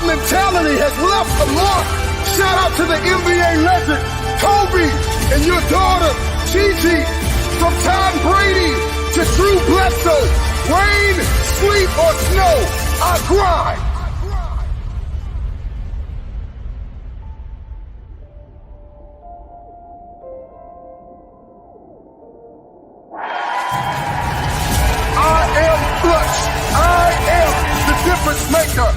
mentality has left a mark. Shout out to the NBA legend, Kobe, and your daughter, Gigi. From Tom Brady to Drew Bledsoe. Rain, sleet, or snow, I grind. Maker.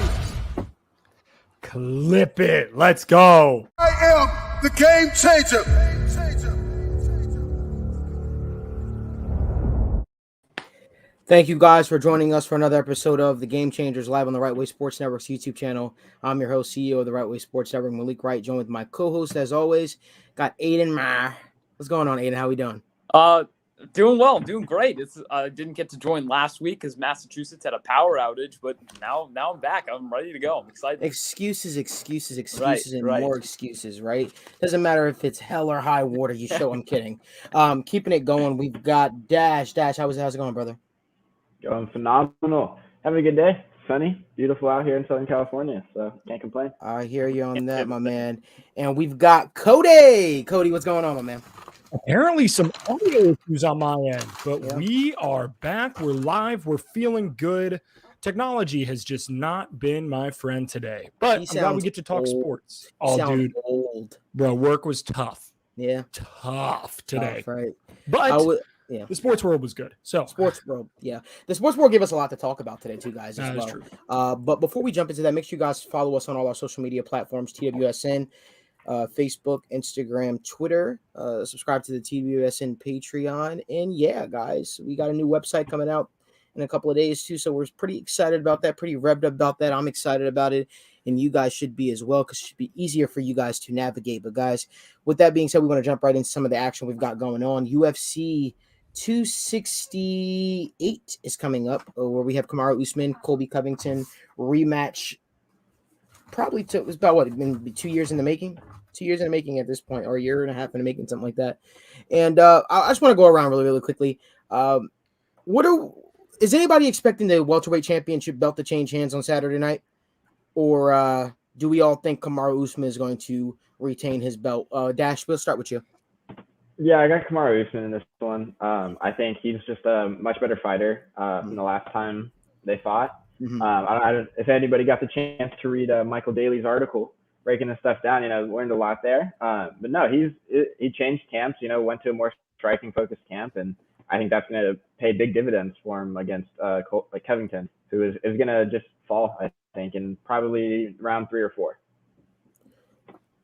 Clip it. Let's go. I am the game changer. Thank you guys for joining us for another episode of the Game Changers live on the Right Way Sports Network's YouTube channel. I'm your host, CEO of the Right Way Sports Network, Malik Wright, joined with my co-host as always. Got Aidan. What's going on, Aidan? How we doing? Doing well. I'm doing great. I didn't get to join last week because Massachusetts had a power outage, but now I'm back. I'm ready to go. I'm excited. Excuses, Right. more excuses, right? Doesn't matter if it's hell or high water. You show I'm kidding. Keeping it going. We've got Dash. How's it going, brother? Going phenomenal. Having a good day. Sunny, beautiful out here in Southern California, so can't complain. I hear you on that, my man. And we've got Cody. Cody, what's going on, my man? Apparently some audio issues on my end, but we are back. We're live. We're feeling good. Technology has just not been my friend today, but I'm glad we get to talk sports. Oh, dude. Old. Bro, work was tough. Yeah. Tough today. Right. But the sports world was good. So sports world, the sports world gave us a lot to talk about today too, guys. As well. True. But before we jump into that, make sure you guys follow us on all our social media platforms: TWSN, Facebook, Instagram, Twitter. Subscribe to the TWSN Patreon, and guys, we got a new website coming out in a couple of days too. So we're pretty excited about that. Pretty revved up about that. I'm excited about it, and you guys should be as well, because it should be easier for you guys to navigate. But guys, with that being said, we want to jump right into some of the action we've got going on. UFC 268 is coming up, where we have Kamaru Usman, Colby Covington rematch. Probably it was about been 2 years in the making. 2 years in the making at this point, or a year and a half in the making, something like that. And I just want to go around really, really quickly. Is anybody expecting the welterweight championship belt to change hands on Saturday night, or do we all think Kamaru Usman is going to retain his belt? Dash, we'll start with you. Yeah, I got Kamaru Usman in this one. I think he's just a much better fighter than the last time they fought. Mm-hmm. I don't if anybody got the chance to read Michael Daly's article breaking this stuff down, learned a lot there. But no, he changed camps, went to a more striking focused camp, and I think that's going to pay big dividends for him against Covington, who is going to just fall, I think, in probably round 3 or 4.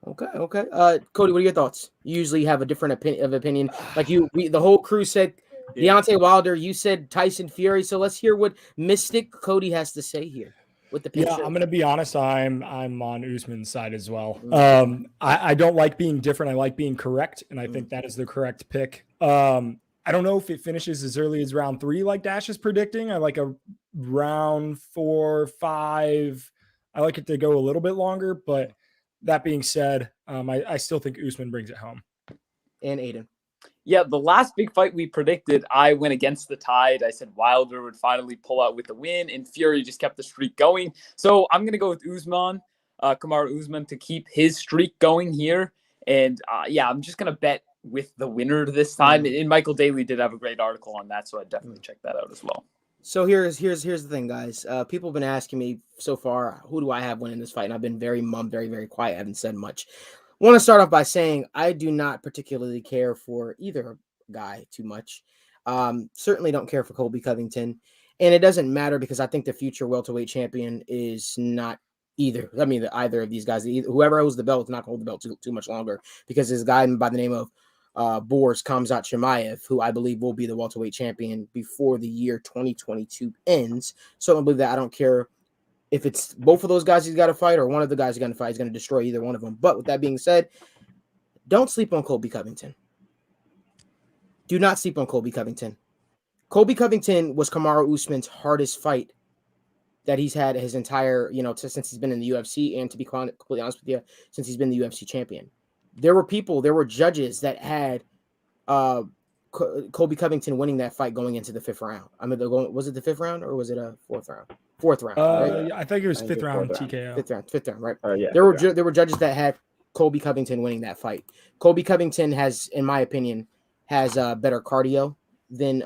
Okay. Cody, what are your thoughts? You usually have a different opinion. Like the whole crew said Deontay Wilder, you said Tyson Fury. So let's hear what Mystic Cody has to say here with the picture. Yeah, I'm going to be honest. I'm on Usman's side as well. I don't like being different. I like being correct, and I think that is the correct pick. I don't know if it finishes as early as round 3 like Dash is predicting. I like a round 4, 5. I like it to go a little bit longer, but that being said, I still think Usman brings it home. And Aidan. Yeah, the last big fight we predicted, I went against the tide. I said Wilder would finally pull out with the win, and Fury just kept the streak going. So I'm going to go with Usman, Kamaru Usman, to keep his streak going here. And I'm just going to bet with the winner this time. And Michael Daly did have a great article on that, so I'd definitely check that out as well. So here's the thing, guys. People have been asking me so far, who do I have winning this fight? And I've been very mum, very, very quiet. I haven't said much. I want to start off by saying I do not particularly care for either guy too much. Certainly don't care for Colby Covington. And it doesn't matter because I think the future welterweight champion is not either. I mean, either of these guys. Whoever holds the belt is not going to hold the belt too much longer, because this guy by the name of Boris Khamzat Chimaev, who I believe will be the welterweight champion before the year 2022 ends. So I believe that. I don't care if it's both of those guys he's got to fight or one of the guys he's going to fight. He's going to destroy either one of them. But with that being said, don't sleep on Colby Covington. Do not sleep on Colby Covington. Colby Covington was Kamaru Usman's hardest fight that he's had his entire, since he's been in the UFC, and to be completely honest with you, since he's been the UFC champion. There were judges that had Colby Covington winning that fight going into the 5th round. I mean, was it the 5th round or was it a 4th round? 4th round. Right? Yeah, I think it was I 5th think it was round 4th round. TKO. 5th round, right? Yeah. There were judges that had Colby Covington winning that fight. Colby Covington has, in my opinion, has better cardio than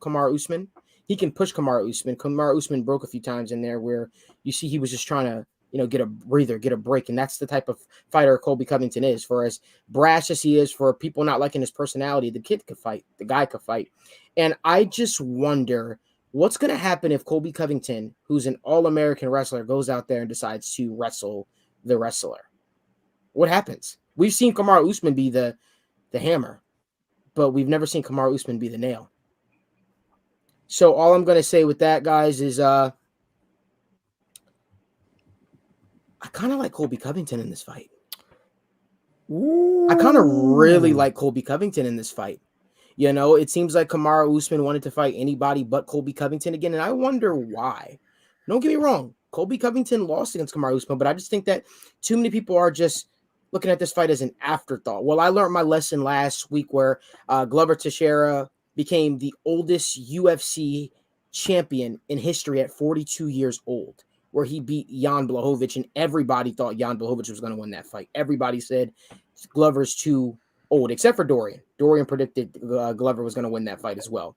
Kamaru Usman. He can push Kamaru Usman. Kamaru Usman broke a few times in there where you see he was just trying to, get a breather, get a break. And that's the type of fighter Colby Covington is. For as brash as he is, for people not liking his personality, the kid could fight. The guy could fight. And I just wonder what's going to happen if Colby Covington, who's an all-American wrestler, goes out there and decides to wrestle the wrestler. What happens? We've seen Kamaru Usman be the hammer, but we've never seen Kamaru Usman be the nail. So all I'm going to say with that, guys, is I kind of like Colby Covington in this fight. Ooh. I kind of really like Colby Covington in this fight. It seems like Kamaru Usman wanted to fight anybody but Colby Covington again, and I wonder why. Don't get me wrong. Colby Covington lost against Kamaru Usman, but I just think that too many people are just looking at this fight as an afterthought. Well, I learned my lesson last week where Glover Teixeira became the oldest UFC champion in history at 42 years old, where he beat Jan Blachowicz, and everybody thought Jan Blachowicz was going to win that fight. Everybody said Glover's too old, except for Dorian. Dorian predicted Glover was going to win that fight as well.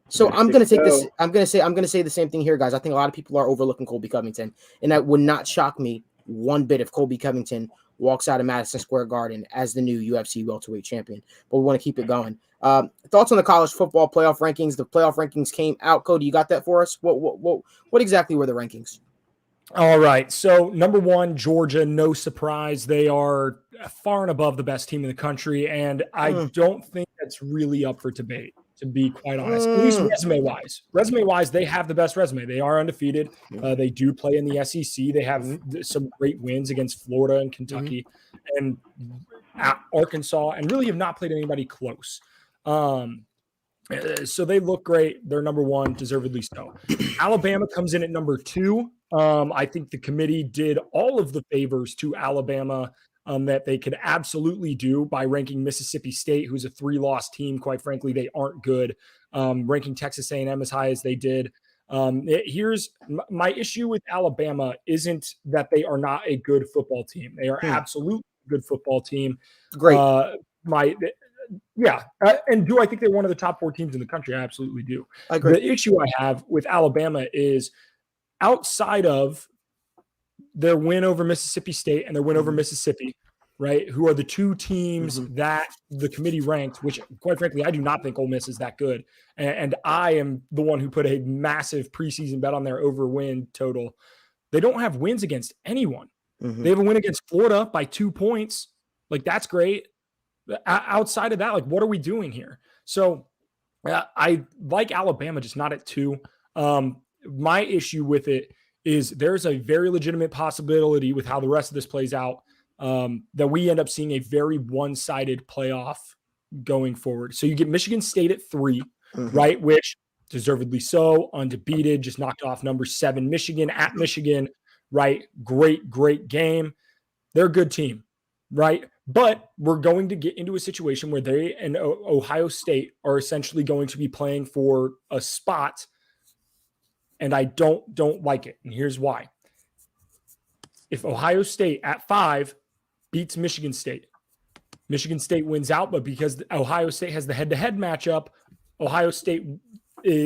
So I'm going to take this. I'm going to say the same thing here, guys. I think a lot of people are overlooking Colby Covington, and that would not shock me one bit if Colby Covington walks out of Madison Square Garden as the new UFC welterweight champion. But we want to keep it going. Thoughts on the college football playoff rankings? The playoff rankings came out. Cody, you got that for us? What exactly were the rankings? All right. So number 1, Georgia, no surprise. They are far and above the best team in the country. And I don't think that's really up for debate, to be quite honest, at least resume-wise. Resume-wise, they have the best resume. They are undefeated. They do play in the SEC. They have some great wins against Florida and Kentucky and Arkansas, and really have not played anybody close. So they look great. They're number 1, deservedly so. Alabama comes in at number 2. I think the committee did all of the favors to Alabama that they could absolutely do by ranking Mississippi State, who's a 3-loss team. Quite frankly, they aren't good. Ranking Texas A&M as high as they did. Here's my issue with Alabama isn't that they are not a good football team. They are absolutely a good football team. Great. And do I think they're one of the top 4 teams in the country? I absolutely do. I agree. The issue I have with Alabama is outside of their win over Mississippi State and their win over Mississippi, right, who are the 2 teams that the committee ranked, which, quite frankly, I do not think Ole Miss is that good. And I am the one who put a massive preseason bet on their over-win total. They don't have wins against anyone. They have a win against Florida by 2 points. Like, that's great. Outside of that, like, what are we doing here? So I like Alabama, just not at 2. My issue with it is there's a very legitimate possibility with how the rest of this plays out that we end up seeing a very one-sided playoff going forward. So you get Michigan State at 3, right, which deservedly so, undefeated, just knocked off number 7 Michigan at Michigan, right? Great game. They're a good team, right? But we're going to get into a situation where they and Ohio State are essentially going to be playing for a spot, and I don't like it. And here's why. If Ohio State at 5 beats Michigan State wins out, but because Ohio State has the head-to-head matchup, Ohio State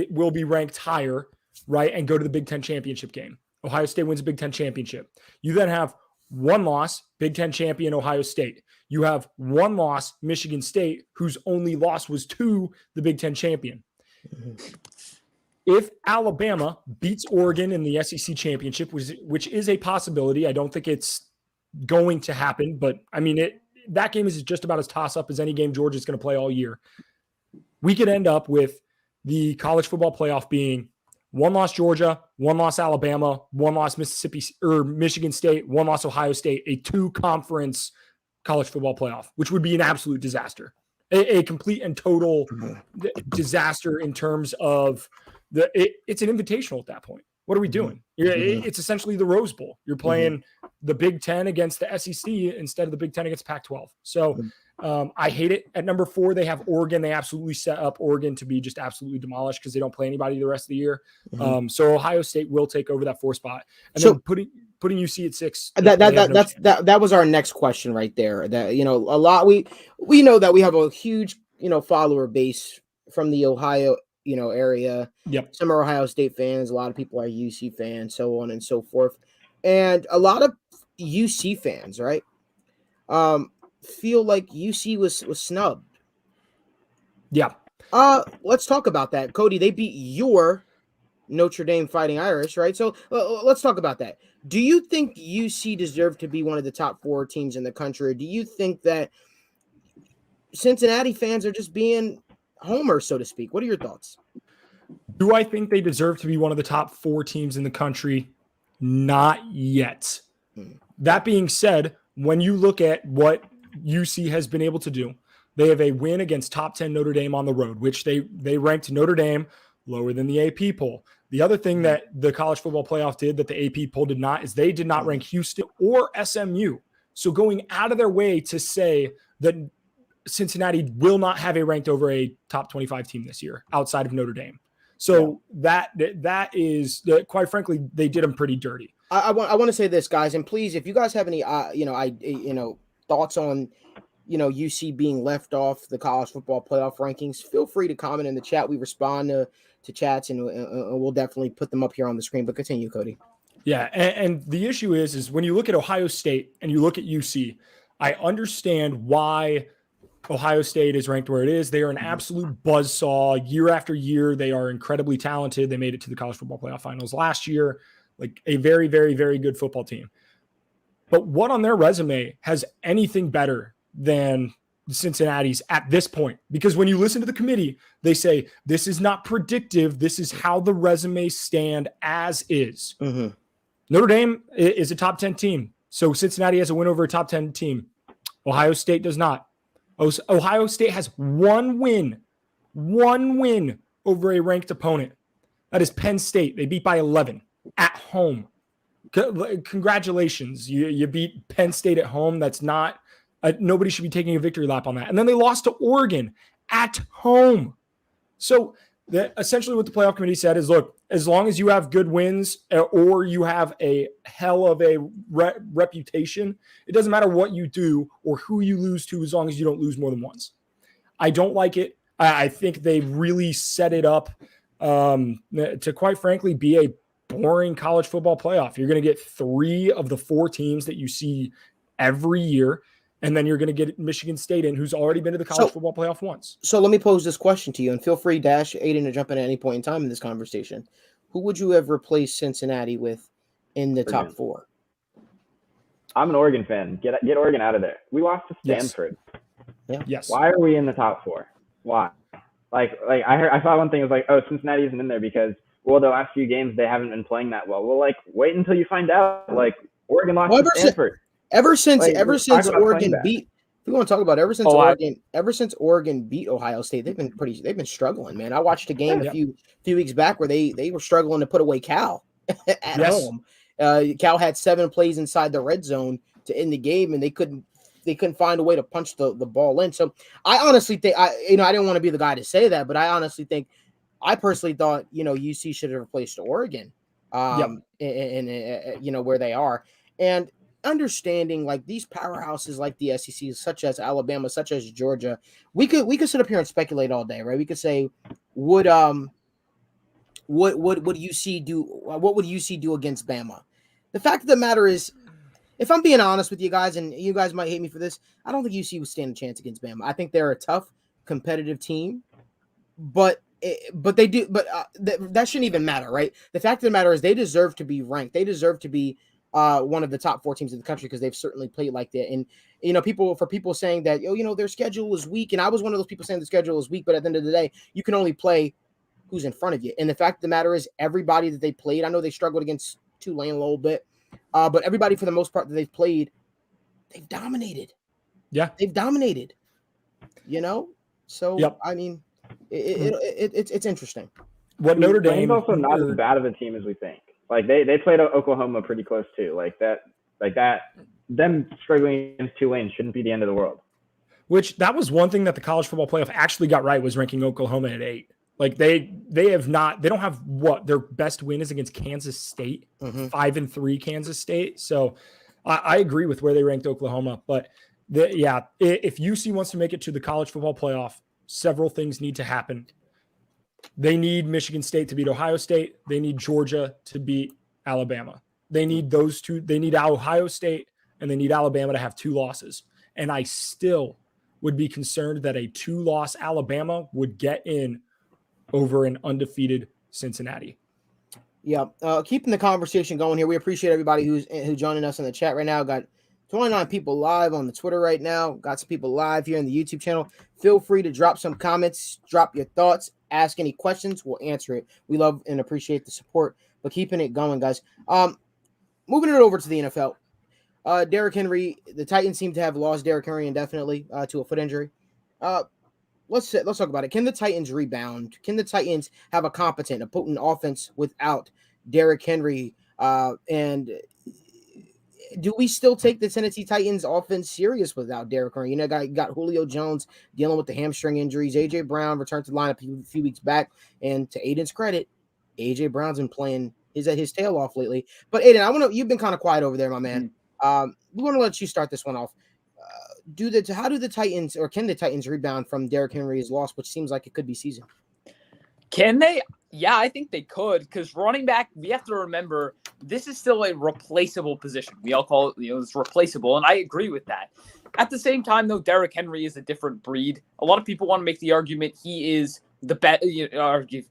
will be ranked higher, right, and go to the Big Ten championship game. Ohio State wins a Big Ten championship. You then have 1 loss, Big Ten champion Ohio State. You have 1 loss, Michigan State, whose only loss was to the Big Ten champion. If Alabama beats Oregon in the SEC championship, which is a possibility, I don't think it's going to happen, but I mean, that game is just about as toss-up as any game Georgia's going to play all year. We could end up with the college football playoff being 1 loss Georgia, 1 loss Alabama, 1 loss Mississippi or Michigan State, 1 loss Ohio State, a 2-conference college football playoff, which would be an absolute disaster, a complete and total disaster in terms of it's an invitational at that point. What are we doing? It's essentially the Rose Bowl. You're playing the Big Ten against the SEC instead of the Big Ten against Pac-12. So I hate it. At number 4, they have Oregon. They absolutely set up Oregon to be just absolutely demolished because they don't play anybody the rest of the year. So Ohio State will take over that 4 spot. And then putting UC at 6. That was our next question right there. That, you know, a lot we know that we have a huge, you know, follower base from the Ohio, you know, area. Yep. Some are Ohio State fans. A lot of people are UC fans, so on and so forth. And a lot of UC fans, right? Feel like UC was snubbed. Yeah. Let's talk about that. Cody, they beat your Notre Dame Fighting Irish, right? So let's talk about that. Do you think UC deserved to be one of the top 4 teams in the country, or do you think that Cincinnati fans are just being homers, so to speak? What are your thoughts? Do I think they deserve to be one of the top 4 teams in the country? Not yet. That being said, when you look at what UC has been able to do, they have a win against top 10 Notre Dame on the road, which they ranked Notre Dame lower than the AP poll. The other thing that the college football playoff did that the AP poll did not is they did not rank Houston or SMU. So going out of their way to say that Cincinnati will not have a ranked over a top 25 team this year outside of Notre Dame. So that is, quite frankly, they did them pretty dirty. I want to say this, guys, and please, if you guys have any thoughts on UC being left off the college football playoff rankings, feel free to comment in the chat. We respond to chats, and we'll definitely put them up here on the screen. But continue, Cody. Yeah, and the issue is when you look at Ohio State and you look at UC, I understand why Ohio State is ranked where it is. They are an absolute buzzsaw year after year. They are incredibly talented. They made it to the college football playoff finals last year, like a very, very, very good football team. But what on their resume has anything better than Cincinnati's at this point? Because when you listen to the committee, they say, this is not predictive. This is how the resumes stand as is. Notre Dame is a top 10 team. So Cincinnati has a win over a top 10 team. Ohio State does not. Ohio State has one win over a ranked opponent. That is Penn State. They beat by 11 at home. Congratulations. You beat Penn State at home. That's not, nobody should be taking a victory lap on that. And then they lost to Oregon at home. So essentially what the playoff committee said is, look, as long as you have good wins or you have a hell of a reputation, it doesn't matter what you do or who you lose to as long as you don't lose more than once. I don't like it. I think they really set it up to, quite frankly, be a boring college football playoff. You're going to get 3 of the 4 teams that you see every year. And then you're going to get Michigan State in, who's already been to the college football playoff once. So let me pose this question to you, and feel free, Aidan, to jump in at any point in time in this conversation. Who would you have replaced Cincinnati with in the top 4? I'm an Oregon fan. Get Oregon out of there. We lost to Stanford. Yes. Why are we in the top 4? Why? Like I saw one thing. It was like, oh, Cincinnati isn't in there because, well, the last few games they haven't been playing that well. Well, like, wait until you find out. Like, Oregon lost to Stanford. Ever since Oregon beat, if we want to talk about ever since Oregon beat Ohio State, they've been struggling, man. I watched a game a few weeks back where they were struggling to put away Cal at home. Cal had 7 plays inside the red zone to end the game, and they couldn't find a way to punch the ball in. So I honestly think I didn't want to be the guy to say that, but I honestly think I personally thought UC should have replaced Oregon, in where they are. And understanding like these powerhouses like the SEC, such as Alabama, such as Georgia, we could sit up here and speculate all day, right? We could say, would UC do? What would UC do against Bama? The fact of the matter is, if I'm being honest with you guys, and you guys might hate me for this, I don't think UC would stand a chance against Bama. I think they're a tough, competitive team, but they do. But that shouldn't even matter, right? The fact of the matter is, they deserve to be ranked. They deserve to be one of the top 4 teams in the country because they've certainly played like that. And people saying that their schedule is weak, and I was one of those people saying the schedule is weak, but at the end of the day, you can only play who's in front of you. And the fact of the matter is, everybody that they played, I know they struggled against Tulane a little bit, but everybody for the most part that they've played, they've dominated. Yeah, they've dominated. So I mean, it's interesting. What Notre Dame also not as bad of a team as we think. Like they played Oklahoma pretty close too. Like that, them struggling against Tulane shouldn't be the end of the world. which that was one thing that the college football playoff actually got right, was ranking Oklahoma at 8. Like they don't have what their best win is against Kansas State, 5-3 Kansas State. So I agree with where they ranked Oklahoma, but if UC wants to make it to the college football playoff, several things need to happen. They need Michigan State to beat Ohio State. They need Georgia to beat Alabama. They need those two. They need Ohio State and they need Alabama to have 2 losses. And I still would be concerned that a 2-loss Alabama would get in over an undefeated Cincinnati. Yeah. Keeping the conversation going here. We appreciate everybody who's joining us in the chat right now. Got 29 people live on the Twitter right now. Got some people live here in the YouTube channel. Feel free to drop some comments, drop your thoughts, ask any questions. We'll answer it. We love and appreciate the support, but keeping it going, guys. Moving it over to the NFL. Derrick Henry, the Titans seem to have lost Derrick Henry indefinitely to a foot injury. Let's talk about it. Can the Titans rebound? Can the Titans have a competent, a potent offense without Derrick Henry? And do we still take the Tennessee Titans offense serious without Derrick Henry? You know, got Julio Jones dealing with the hamstring injuries. A.J. Brown returned to the lineup a few weeks back. And to Aidan's credit, A.J. Brown's been playing his tail off lately. But Aidan, you've been kind of quiet over there, my man. We want to let you start this one off. How do the Titans, or can the Titans rebound from Derrick Henry's loss, which seems like it could be season? Can they? Yeah, I think they could, because running back, we have to remember, this is still a replaceable position. We all call it, it's replaceable, and I agree with that. At the same time, though, Derrick Henry is a different breed. A lot of people want to make the argument he is the best.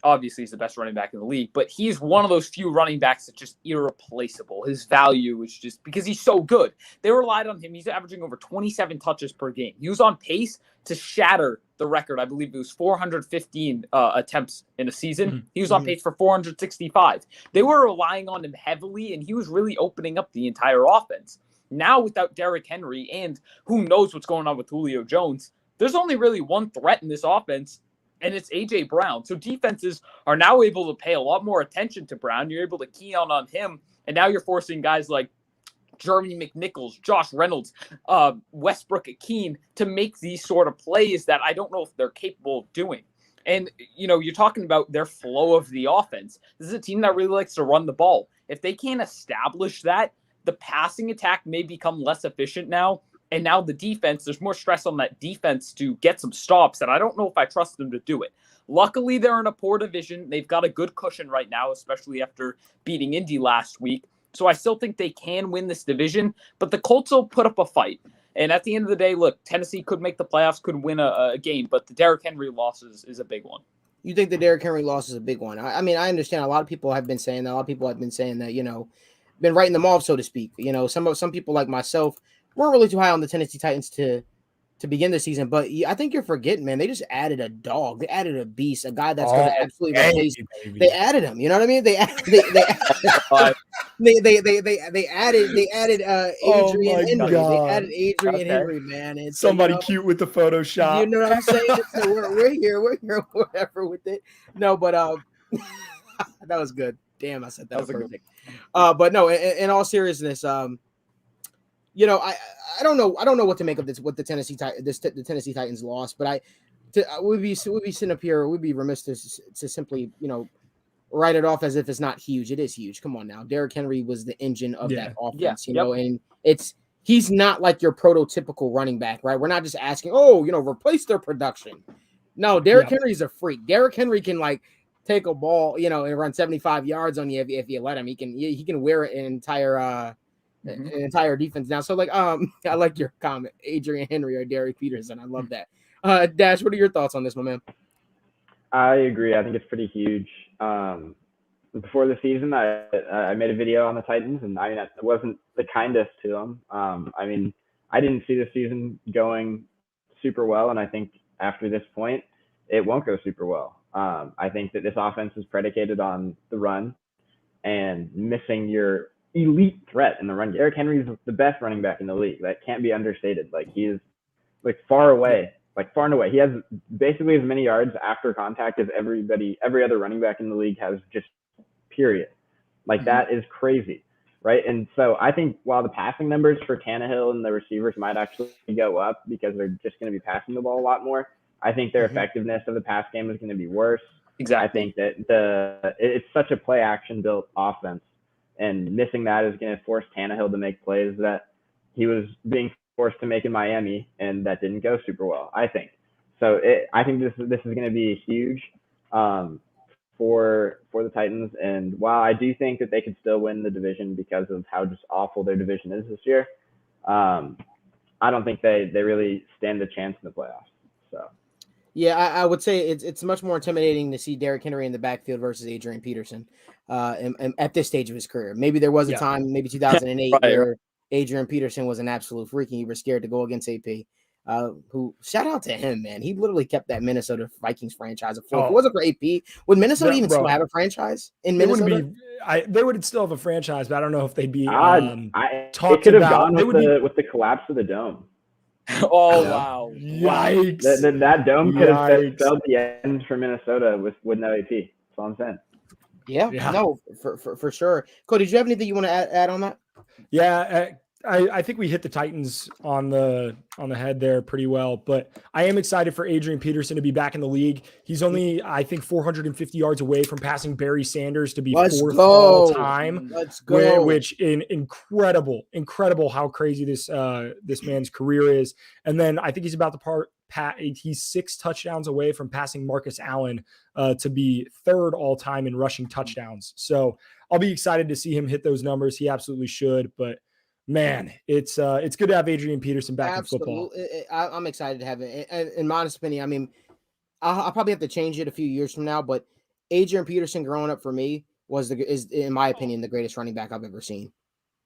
Obviously, he's the best running back in the league, but he's one of those few running backs that's just irreplaceable. His value is just because he's so good. They relied on him. He's averaging over 27 touches per game. He was on pace to shatter the record. I believe it was 415 attempts in a season. He was on pace for 465. They were relying on him heavily, and he was really opening up the entire offense. Now, without Derrick Henry, and who knows what's going on with Julio Jones, there's only really one threat in this offense, and it's A.J. Brown. So defenses are now able to pay a lot more attention to Brown. You're able to key on him, and now you're forcing guys like Jeremy McNichols, Josh Reynolds, Westbrook-Ikhine to make these sort of plays that I don't know if they're capable of doing. And, you're talking about their flow of the offense. This is a team that really likes to run the ball. If they can't establish that, the passing attack may become less efficient now. And now the defense, there's more stress on that defense to get some stops, and I don't know if I trust them to do it. Luckily, they're in a poor division. They've got a good cushion right now, especially after beating Indy last week. So I still think they can win this division, but the Colts will put up a fight. And at the end of the day, look, Tennessee could make the playoffs, could win a game, but the Derrick Henry loss is a big one. You think the Derrick Henry loss is a big one? I mean, I understand a lot of people have been saying that. A lot of people have been saying that, been writing them off, so to speak. Some people like myself weren't really too high on the Tennessee Titans to begin the season, but I think you're forgetting, man. They just added a dog. They added a beast, a guy that's going to absolutely replace. They added him. You know what I mean? They added Adrian Henry. They added Adrian Henry, man. It's somebody cute with the Photoshop. You know what I'm saying? So we're here, whatever with it. No, but that was good. Damn, I said that was perfect. But no, in all seriousness, I don't know what to make of this. What the Tennessee Titans lost, but we'd be sitting up here. We'd be remiss to simply write it off as if it's not huge. It is huge. Come on now, Derrick Henry was the engine of that offense. And he's not like your prototypical running back, right? We're not just asking, replace their production. No, Derrick Henry's a freak. Derrick Henry can take a ball, and run 75 yards on you if you let him. He can wear an entire defense now. So I like your comment, Adrian Henry or Derrick Peterson. I love that. Dash, what are your thoughts on this, my man? I agree. I think it's pretty huge. Before the season, I made a video on the Titans, and it wasn't the kindest to them. I didn't see the season going super well, and I think after this point, it won't go super well. I think that this offense is predicated on the run and missing your elite threat in the run. Derrick Henry is the best running back in the league. That can't be understated. He is far and away. He has basically as many yards after contact as every other running back in the league has, just period. That is crazy. right? And so I think while the passing numbers for Tannehill and the receivers might actually go up because they're just going to be passing the ball a lot more, I think their effectiveness of the pass game is going to be worse. Exactly. I think that it's such a play action built offense, and missing that is going to force Tannehill to make plays that he was being forced to make in Miami, and that didn't go super well, I think. So I think this is going to be huge for the Titans. And while I do think that they could still win the division because of how just awful their division is this year, I don't think they really stand a chance in the playoffs. So. Yeah, I would say it's much more intimidating to see Derrick Henry in the backfield versus Adrian Peterson and at this stage of his career. Maybe there was a time, maybe 2008, where Adrian Peterson was an absolute freak and you were scared to go against AP. Who, shout out to him, man. He literally kept that Minnesota Vikings franchise afloat. If it wasn't for AP, would Minnesota even still have a franchise in Minnesota? They would still have a franchise, but I don't know if they'd be they could have gone with the collapse of the dome. Oh, wow. Yikes. That dome could have spelled the end for Minnesota with no AP. That's all I'm saying. Yeah. No, for sure. Cody, did you have anything you want to add on that? Yeah, I think we hit the Titans on the head there pretty well, but I am excited for Adrian Peterson to be back in the league. He's only, I think, 450 yards away from passing Barry Sanders to be fourth all time. Let's go. Which incredible how crazy this man's career is. And then I think he's about he's 6 touchdowns away from passing Marcus Allen to be third all time in rushing touchdowns. So I'll be excited to see him hit those numbers. He absolutely should, but man, it's good to have Adrian Peterson back in football. I'm excited to have it. In my honest opinion, I mean, I'll probably have to change it a few years from now, but Adrian Peterson growing up for me is in my opinion, the greatest running back I've ever seen.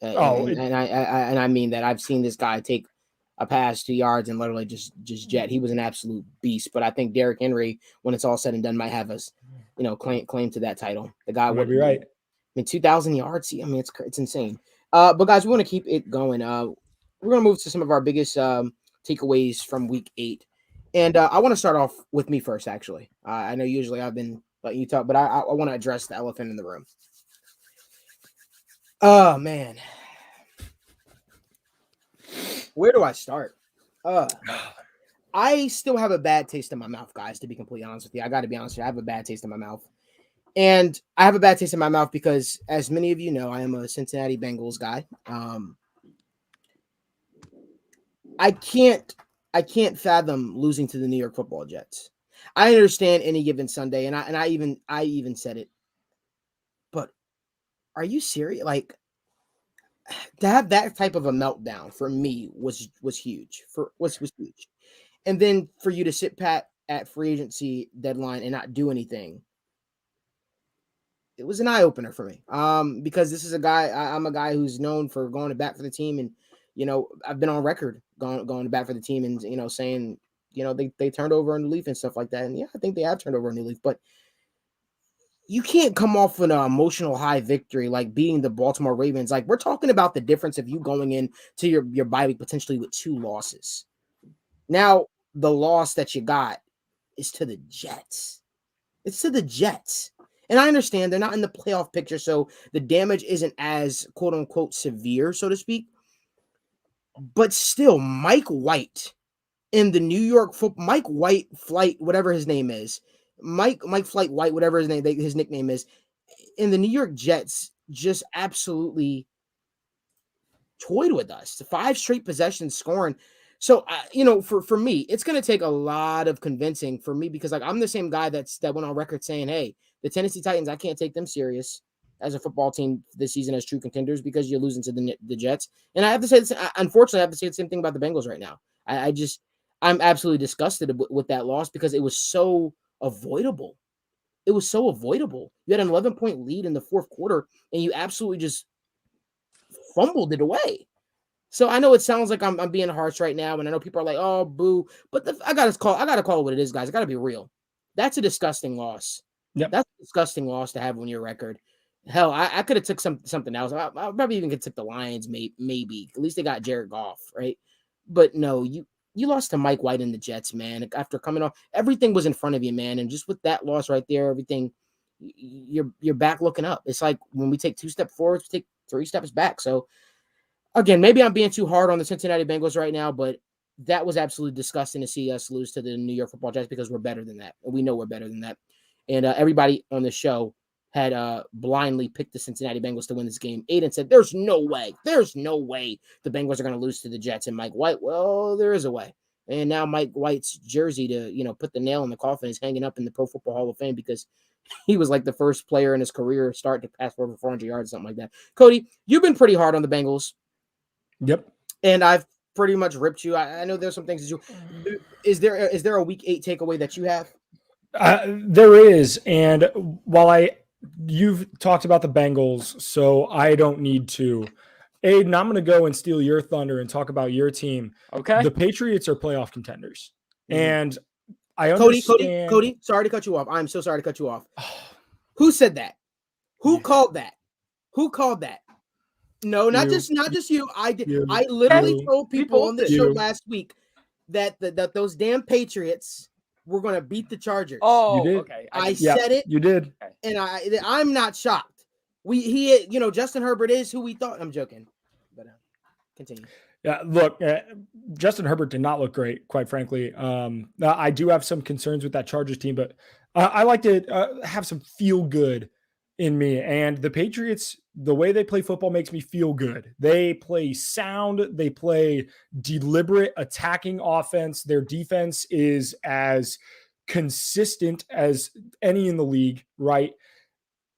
And I mean that. I've seen this guy take a pass 2 yards and literally just jet. He was an absolute beast. But I think Derrick Henry, when it's all said and done, might have us, claim to that title. The guy would be right. I mean, 2,000 yards. I mean, it's insane. But guys, we want to keep it going. We're going to move to some of our biggest takeaways from week 8. And I want to start off with me first, actually. I know usually I've been letting you talk, but I want to address the elephant in the room. Oh, man. Where do I start? I still have a bad taste in my mouth, guys, to be completely honest with you. I got to be honest with you. I have a bad taste in my mouth. And I have a bad taste in my mouth because, as many of you know, I am a Cincinnati Bengals guy. I can't fathom losing to the New York Football Jets. I understand any given Sunday, and I even said it. But are you serious? Like, to have that type of a meltdown for me was huge. Was huge. And then for you to sit pat at free agency deadline and not do anything. It was an eye opener for me. Because this is a guy, I'm a guy who's known for going to bat for the team. And, I've been on record going to bat for the team and, saying, they turned over a new leaf and stuff like that. And yeah, I think they have turned over a new leaf, but you can't come off an emotional high victory, like beating the Baltimore Ravens. Like, we're talking about the difference of you going in to your bye week potentially with 2 losses. Now, the loss that you got is to the Jets. It's to the Jets. And I understand they're not in the playoff picture, so the damage isn't as quote unquote severe, so to speak. But still, Mike White in the New York football, Mike White Flight, whatever his name is, Mike Flight White, whatever his nickname is, in the New York Jets, just absolutely toyed with us. 5 straight possessions scoring. So, for me, it's going to take a lot of convincing for me because, like, I'm the same guy that went on record saying, hey, the Tennessee Titans, I can't take them serious as a football team this season as true contenders because you're losing to the Jets. And I have to say this, unfortunately, I have to say the same thing about the Bengals right now. I'm absolutely disgusted with that loss because it was so avoidable. It was so avoidable. You had an 11-point lead in the fourth quarter, and you absolutely just fumbled it away. So I know it sounds like I'm being harsh right now, and I know people are like, "Oh, boo!" But I gotta call it what it is, guys. I gotta be real. That's a disgusting loss. Yep. That's a disgusting loss to have on your record. Hell, I could have took something else. I probably even could take the Lions, maybe. At least they got Jared Goff, right? But no, you lost to Mike White and the Jets, man. After coming off, everything was in front of you, man. And just with that loss right there, everything, you're back looking up. It's like when we take 2 steps forward, we take 3 steps back. So again, maybe I'm being too hard on the Cincinnati Bengals right now, but that was absolutely disgusting to see us lose to the New York Football Giants because we're better than that. And we know we're better than that. And everybody on the show had blindly picked the Cincinnati Bengals to win this game. Aidan said, there's no way the Bengals are going to lose to the Jets. And Mike White, well, there is a way. And now Mike White's jersey to, put the nail in the coffin is hanging up in the Pro Football Hall of Fame because he was like the first player in his career start to pass for over 400 yards, something like that. Cody, you've been pretty hard on the Bengals. Yep. And I've pretty much ripped you. I know there's some things that you – is there a Week 8 takeaway that you have? There is. And while you've talked about the Bengals, so I don't need to. Aidan, I'm going to go and steal your thunder and talk about your team. Okay. The Patriots are playoff contenders. And I understand. Cody, sorry to cut you off. I'm so sorry to cut you off. Who said that? Who called that? Who called that? No, not just you. I did. I literally told people on the show last week that those damn Patriots were going to beat the Chargers. Oh, okay. I said it. You did. And I'm not shocked. Justin Herbert is who we thought. I'm joking, but continue. Yeah, look, Justin Herbert did not look great, quite frankly. I do have some concerns with that Chargers team, but I like to have some feel good in me. And the Patriots, the way they play football makes me feel good. They play sound. They play deliberate attacking offense. Their defense is as consistent as any in the league, right?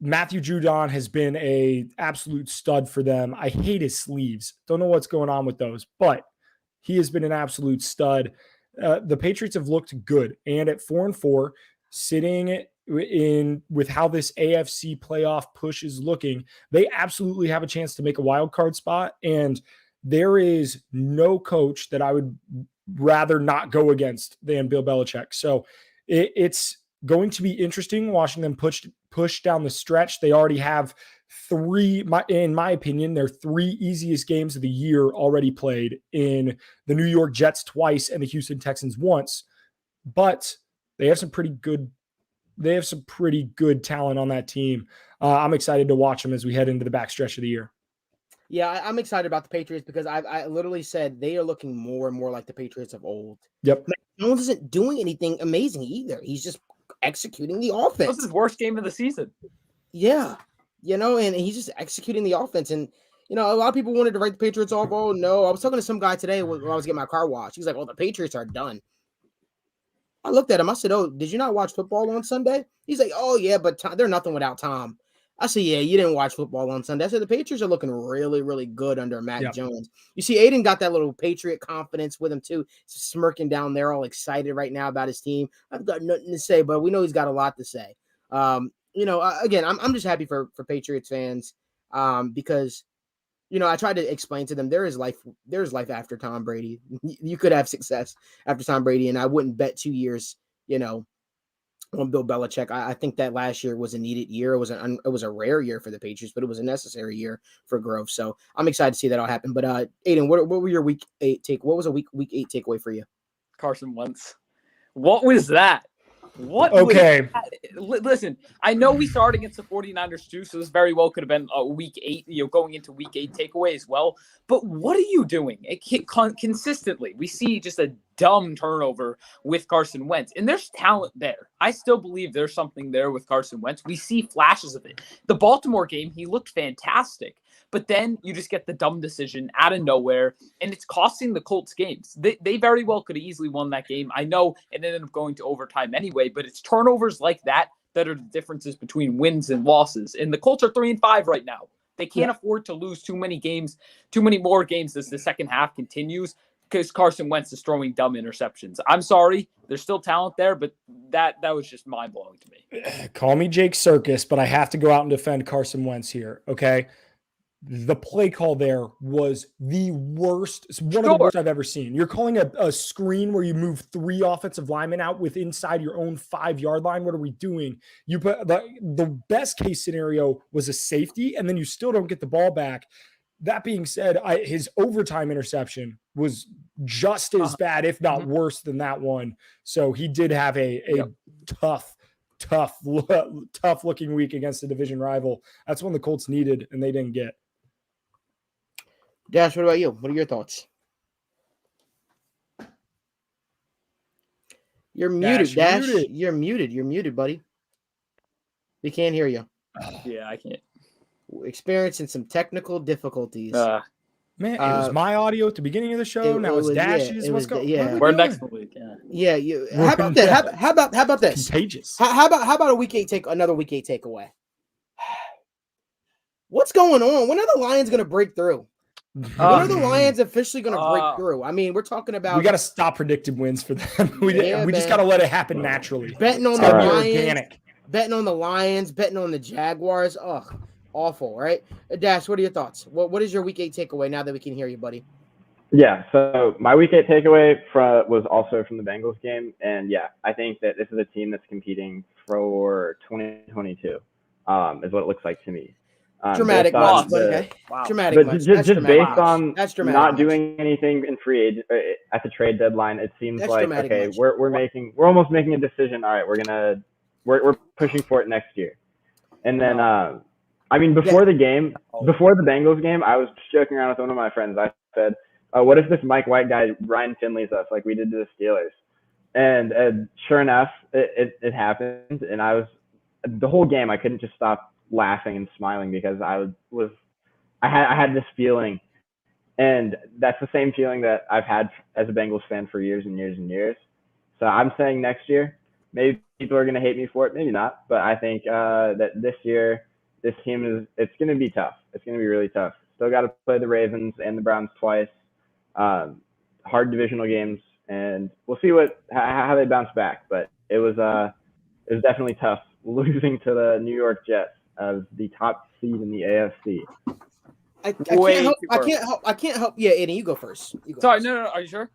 Matthew Judon has been a absolute stud for them. I hate his sleeves. Don't know what's going on with those, but he has been an absolute stud. The Patriots have looked good. And at 4-4, sitting in with how this AFC playoff push is looking, they absolutely have a chance to make a wild card spot. And there is no coach that I would rather not go against than Bill Belichick. So it's going to be interesting watching them push down the stretch. They already have in my opinion, their 3 easiest games of the year already played in the New York Jets twice and the Houston Texans once. But they have some pretty good talent on that team. I'm excited to watch them as we head into the backstretch of the year. Yeah, I'm excited about the Patriots because I literally said they are looking more and more like the Patriots of old. Yep. Jones isn't doing anything amazing either. He's just executing the offense. This is his worst game of the season. Yeah. And he's just executing the offense. And, a lot of people wanted to write the Patriots off. Oh, no. I was talking to some guy today when I was getting my car washed. He's like, oh, the Patriots are done. I looked at him. I said, oh, did you not watch football on Sunday? He's like, oh, yeah, but they're nothing without Tom. I said, yeah, you didn't watch football on Sunday. I said, the Patriots are looking really, really good under Mac Jones. You see, Aidan got that little Patriot confidence with him, too. He's smirking down there, all excited right now about his team. I've got nothing to say, but we know he's got a lot to say. Again, I'm just happy for Patriots fans because, I tried to explain to them there is life after Tom Brady. You could have success after Tom Brady, and I wouldn't bet 2 years, on Bill Belichick. I think that last year was a needed year. It was a rare year for the Patriots, but it was a necessary year for growth. So I'm excited to see that all happen. But Aidan, what were your week 8 take? What was a week 8 takeaway for you? Carson Wentz. What was that? Okay. Listen, I know we started against the 49ers too, so this very well could have been a week 8, going into week 8 takeaway as well. But what are you doing? Consistently, we see just a dumb turnover with Carson Wentz, and there's talent there. I still believe there's something there with Carson Wentz. We see flashes of it. The Baltimore game, he looked fantastic. But then you just get the dumb decision out of nowhere, and it's costing the Colts games. They very well could have easily won that game. I know it ended up going to overtime anyway, but it's turnovers like that are the differences between wins and losses. And the Colts are 3-5 right now. They can't afford to lose too many more games as the second half continues because Carson Wentz is throwing dumb interceptions. I'm sorry. There's still talent there, but that was just mind-blowing to me. Call me Jake Circus, but I have to go out and defend Carson Wentz here, okay? The play call there was the worst. It's one of the worst I've ever seen. You're calling a screen where you move 3 offensive linemen out with inside your own 5-yard line. What are we doing? You put the best case scenario was a safety, and then you still don't get the ball back. That being said, his overtime interception was just as bad, if not worse than that one. So he did have a tough looking week against a division rival. That's when the Colts needed, and they didn't get. Dash, what about you? What are your thoughts? You're muted, Dash. You're muted. You're muted, buddy. We can't hear you. Yeah, I can't. Experiencing some technical difficulties. Man, it was my audio at the beginning of the show. Now it's Dash's. What's going on? We're next week. Yeah. How about that? How about this? Contagious. How about a week 8 another week 8 takeaway? What's going on? When are the Lions going to break through? When are the Lions officially going to break through? I mean, we're talking about. We got to stop predicting wins for them. we just got to let it happen naturally. Betting on the Lions. Betting on the Lions. Betting on the Jaguars. Ugh. Awful, right? Dash, what are your thoughts? What is your week 8 takeaway now that we can hear you, buddy? Yeah, so my week 8 takeaway was also from the Bengals game. And yeah, I think that this is a team that's competing for 2022, is what it looks like to me. Dramatic loss, okay. Wow. Dramatic but just based on not doing anything in free agent at the trade deadline, it seems like okay, we're almost making a decision. All right, we're pushing for it next year. And then I mean, before the Bengals game, I was joking around with one of my friends. I said, what if this Mike White guy, Ryan Finley's us like we did to the Steelers? And sure enough, it happened. And the whole game, I couldn't just stop laughing and smiling because I had this feeling. And that's the same feeling that I've had as a Bengals fan for years and years and years. So I'm saying next year, maybe people are going to hate me for it, maybe not. But I think that this year, this team it's going to be tough. It's going to be really tough. Still got to play the Ravens and the Browns twice. Hard divisional games, and we'll see how they bounce back. But it was definitely tough losing to the New York Jets as the top seed in the AFC. I can't help. Yeah, Aidan, you go first. Sorry, no. Are you sure?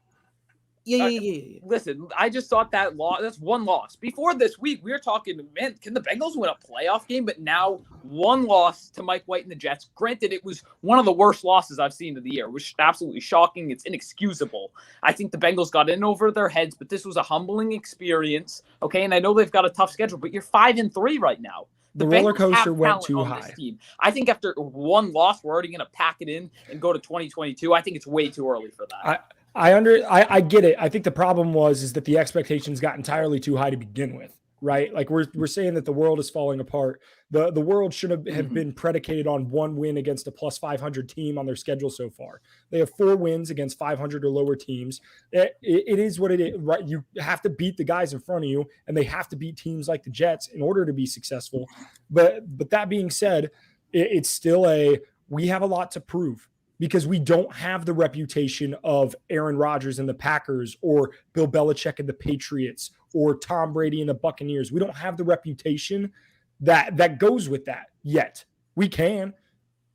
Yeah. Listen, I just thought that's one loss. Before this week, we were talking, man, can the Bengals win a playoff game? But now one loss to Mike White and the Jets. Granted, it was one of the worst losses I've seen of the year. It was absolutely shocking. It's inexcusable. I think the Bengals got in over their heads, but this was a humbling experience. Okay, and I know they've got a tough schedule, but you're 5-3 right now. The roller coaster went too high. I think after one loss, we're already going to pack it in and go to 2022. I think it's way too early for that. I get it. I think the problem is that the expectations got entirely too high to begin with, right? Like we're saying that the world is falling apart. The world should have been predicated on one win against a plus 500 team on their schedule so far. They have 4 wins against 500 or lower teams. It is what it is, right? You have to beat the guys in front of you, and they have to beat teams like the Jets in order to be successful. But that being said, it's still we have a lot to prove. Because we don't have the reputation of Aaron Rodgers and the Packers or Bill Belichick and the Patriots or Tom Brady and the Buccaneers. We don't have the reputation that goes with that yet. We can.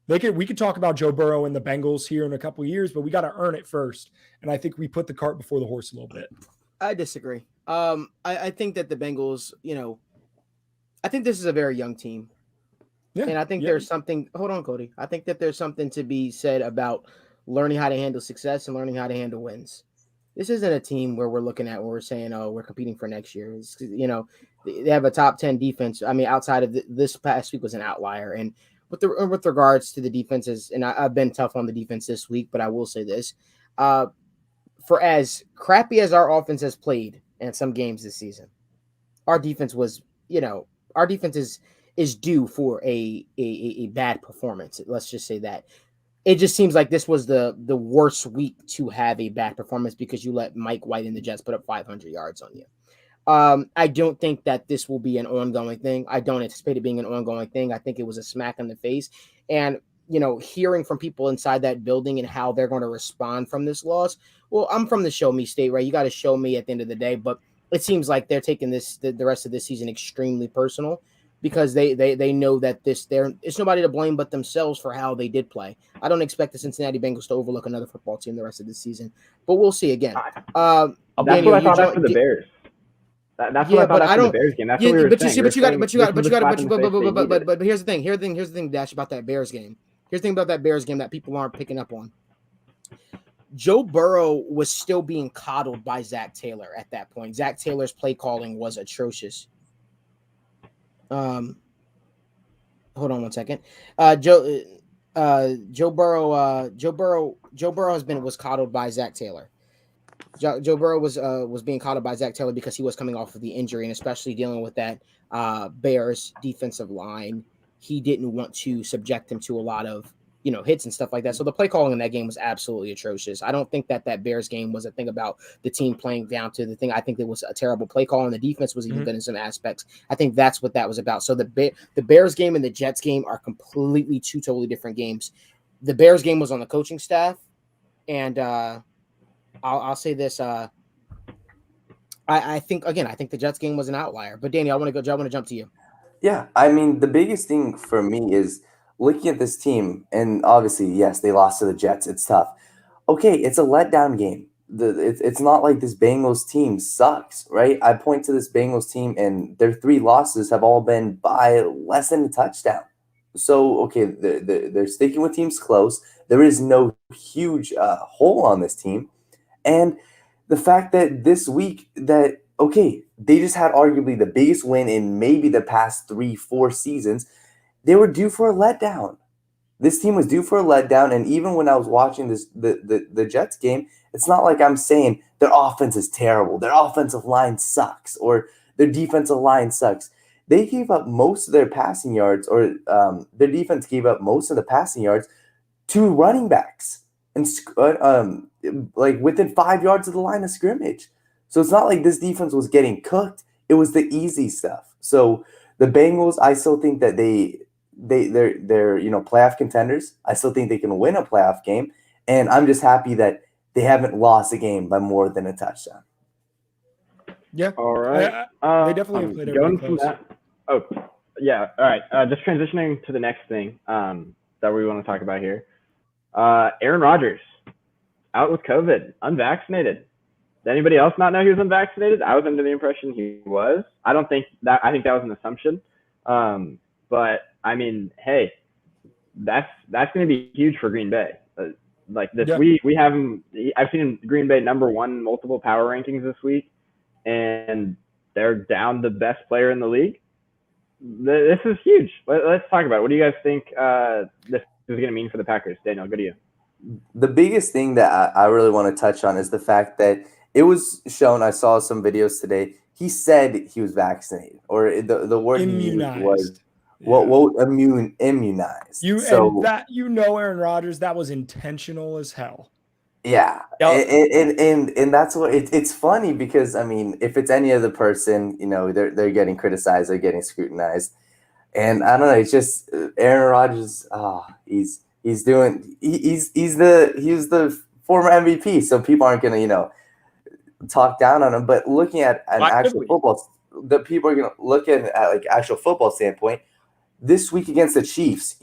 We could talk about Joe Burrow and the Bengals here in a couple of years, but we got to earn it first. And I think we put the cart before the horse a little bit. I disagree. I think that the Bengals, I think this is a very young team. Yeah, and I think there's something – hold on, Cody. I think that there's something to be said about learning how to handle success and learning how to handle wins. This isn't a team where we're looking at where we're saying, oh, we're competing for next year. It's, they have a top 10 defense. I mean, outside of this past week was an outlier. And with regards to the defenses, and I've been tough on the defense this week, but I will say this. For as crappy as our offense has played in some games this season, our defense was, our defense is due for a bad performance. Let's just say that. It just seems like this was the worst week to have a bad performance because you let Mike White and the Jets put up 500 yards on you. I don't think that this will be an ongoing thing. I don't anticipate it being an ongoing thing. I think it was a smack in the face. And, hearing from people inside that building and how they're going to respond from this loss. Well, I'm from the show me state, right? You got to show me at the end of the day. But it seems like they're taking the rest of this season extremely personal. Because they know that it's nobody to blame but themselves for how they did play. I don't expect the Cincinnati Bengals to overlook another football team the rest of the season, but we'll see again. That's Daniel, what I thought after the Bears. That's what I thought after the Bears game. That's what we were saying. But here's the thing. Here's the thing, Dash, about that Bears game. Here's the thing about that Bears game that people aren't picking up on. Joe Burrow was still being coddled by Zach Taylor at that point. Zach Taylor's play calling was atrocious. Hold on one second. Joe Burrow was coddled by Zach Taylor. Joe Burrow was being coddled by Zach Taylor because he was coming off of the injury, and especially dealing with that Bears defensive line. He didn't want to subject him to a lot of hits and stuff like that. So the play calling in that game was absolutely atrocious. I don't think that Bears game was a thing about the team playing down to the thing. I think it was a terrible play call, and the defense was even good in some aspects. I think that's what that was about. So the Bears game and the Jets game are completely two totally different games. The Bears game was on the coaching staff, and I'll say this. I think the Jets game was an outlier. But Danny, I want to jump to you. Yeah, I mean, the biggest thing for me is looking at this team, and obviously, yes, they lost to the Jets. It's tough. Okay, it's a letdown game. It's not like this Bengals team sucks, right? I point to this Bengals team, and their 3 losses have all been by less than a touchdown. So, okay, they're sticking with teams close. There is no huge hole on this team. And the fact that this week they just had arguably the biggest win in maybe the past 3-4 seasons. They were due for a letdown. This team was due for a letdown, and even when I was watching the Jets game, it's not like I'm saying their offense is terrible, their offensive line sucks, or their defensive line sucks. They gave up most of their passing yards, or their defense gave up most of the passing yards to running backs, and like within 5 yards of the line of scrimmage. So it's not like this defense was getting cooked. It was the easy stuff. So the Bengals, I still think that they're playoff contenders. I still think they can win a playoff game, and I'm just happy that they haven't lost a game by more than a touchdown. Yeah. All right. They definitely have played everybody close. Oh, yeah. All right. Just transitioning to the next thing that we want to talk about here. Aaron Rodgers out with COVID, unvaccinated. Did anybody else not know he was unvaccinated? I was under the impression he was. I think that was an assumption. But I mean, hey, that's going to be huge for Green Bay. Like this, yeah. we have him. I've seen Green Bay #1 multiple power rankings this week, and they're down the best player in the league. This is huge. Let's talk about it. What do you guys think this is going to mean for the Packers? Daniel, go to you. The biggest thing that I really want to touch on is the fact that it was shown. I saw some videos today. He said he was vaccinated, or the word immunized. He used was immunized. Aaron Rodgers, that was intentional as hell. Yeah, and that's what it's funny because I mean, if it's any other person, they're getting criticized, they're getting scrutinized, and I don't know. It's just Aaron Rodgers. He's the former MVP, so people aren't gonna talk down on him. But looking at an actual football, the people are gonna look at like actual football standpoint. This week against the Chiefs,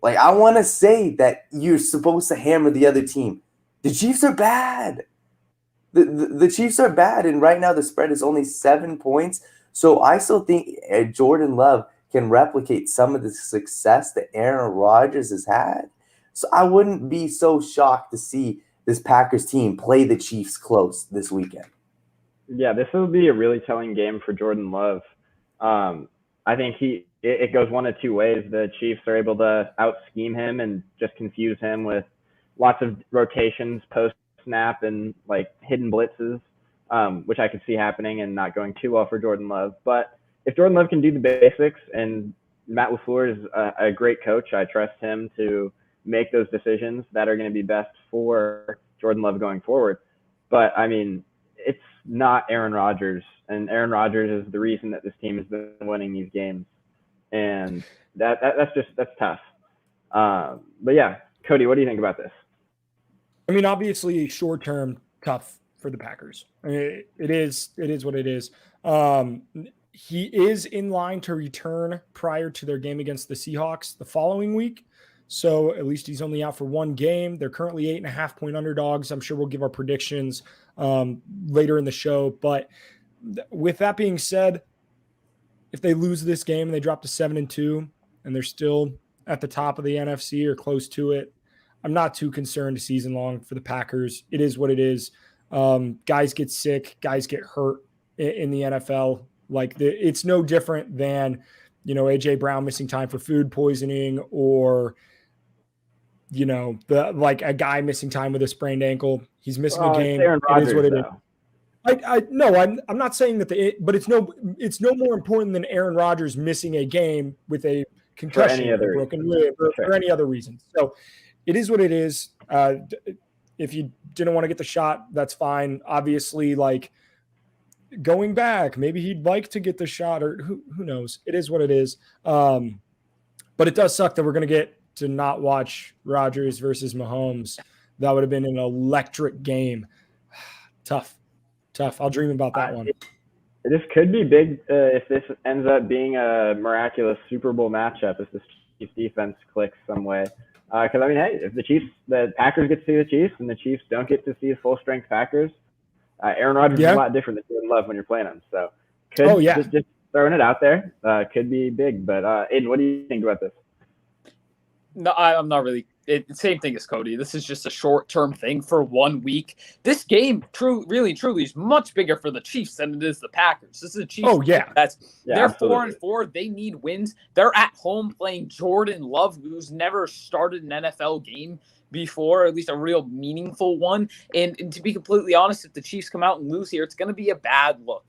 like I want to say that you're supposed to hammer the other team. The Chiefs are bad. The Chiefs are bad, and right now the spread is only 7 points. So I still think Jordan Love can replicate some of the success that Aaron Rodgers has had. So I wouldn't be so shocked to see this Packers team play the Chiefs close this weekend. Yeah, this will be a really telling game for Jordan Love. I think it goes one of two ways. The Chiefs are able to out-scheme him and just confuse him with lots of rotations post-snap and like hidden blitzes, which I could see happening and not going too well for Jordan Love. But if Jordan Love can do the basics, and Matt LaFleur is a great coach, I trust him to make those decisions that are going to be best for Jordan Love going forward. But I mean, it's not Aaron Rodgers, and Aaron Rodgers is the reason that this team has been winning these games, and that's tough. But yeah, Cody, what do you think about this? I mean, obviously, short term tough for the Packers. I mean, it is what it is. He is in line to return prior to their game against the Seahawks the following week. So at least he's only out for one game. They're currently 8.5-point underdogs. I'm sure we'll give our predictions later in the show. But with that being said, if they lose this game and they drop to 7-2 and they're still at the top of the NFC or close to it, I'm not too concerned season long for the Packers. It is what it is. Guys get sick, guys get hurt in the NFL. It's no different than, AJ Brown missing time for food poisoning, or like a guy missing time with a sprained ankle. He's missing a game. Aaron Rodgers, it is what it is. though. I'm not saying that but it's no more important than Aaron Rodgers missing a game with a concussion, or broken rib, or for any other reason. So it is what it is. If you didn't want to get the shot, that's fine. Obviously, like going back, maybe he'd like to get the shot, or who knows? It is what it is. But it does suck that we're going to get to not watch Rodgers versus Mahomes. That would have been an electric game. Tough. I'll dream about that one. This could be big if this ends up being a miraculous Super Bowl matchup, if this Chiefs defense clicks some way. Because, I mean, hey, if the Packers get to see the Chiefs and the Chiefs don't get to see full-strength Packers, Aaron Rodgers is a lot different than Jordan Love when you're playing him. So, just throwing it out there, could be big. But, Aidan, what do you think about this? No, I'm not really. Same thing as Cody. This is just a short-term thing for 1 week. This game, truly is much bigger for the Chiefs than it is the Packers. This is a Chiefs. Oh yeah, they're 4-4. They need wins. They're at home playing Jordan Love, who's never started an NFL game before, or at least a real meaningful one. And to be completely honest, if the Chiefs come out and lose here, it's going to be a bad look.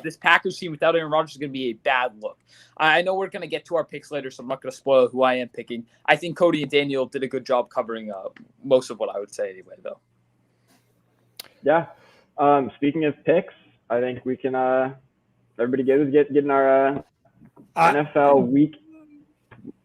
This Packers team without Aaron Rodgers is going to be a bad look. I know we're going to get to our picks later, so I'm not going to spoil who I am picking. I think Cody and Daniel did a good job covering most of what I would say anyway, though. Yeah. Speaking of picks, I think we can everybody getting our NFL week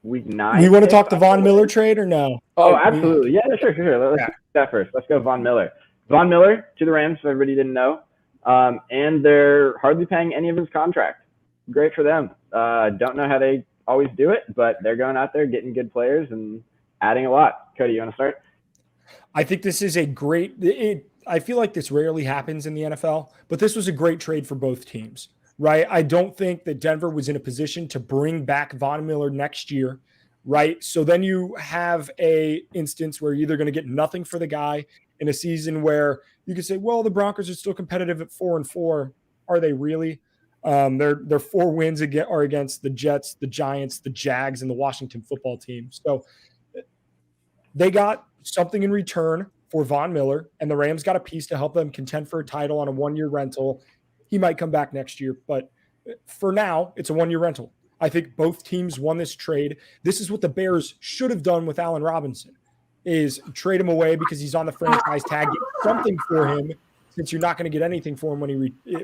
9. We want to talk the Von Miller trade or no? Oh, absolutely. Yeah, sure. Let's do that first. Let's go Von Miller. Von Miller to the Rams, if everybody didn't know. And they're hardly paying any of his contract. Great for them. Don't know how they always do it, but they're going out there, getting good players and adding a lot. Cody, you want to start? I think this is a great I feel like this rarely happens in the NFL, but this was a great trade for both teams, right? I don't think that Denver was in a position to bring back Von Miller next year, right? So then you have a instance where you're either going to get nothing for the guy in a season where you could say, well, the Broncos are still competitive at 4-4. Are they really? Their 4 wins are against the Jets, the Giants, the Jags, and the Washington football team. So they got something in return for Von Miller, and the Rams got a piece to help them contend for a title on a 1-year rental. He might come back next year, but for now, it's a 1-year rental. I think both teams won this trade. This is what the Bears should have done with Allen Robinson, is trade him away because he's on the franchise tag, get something for him, since you're not going to get anything for him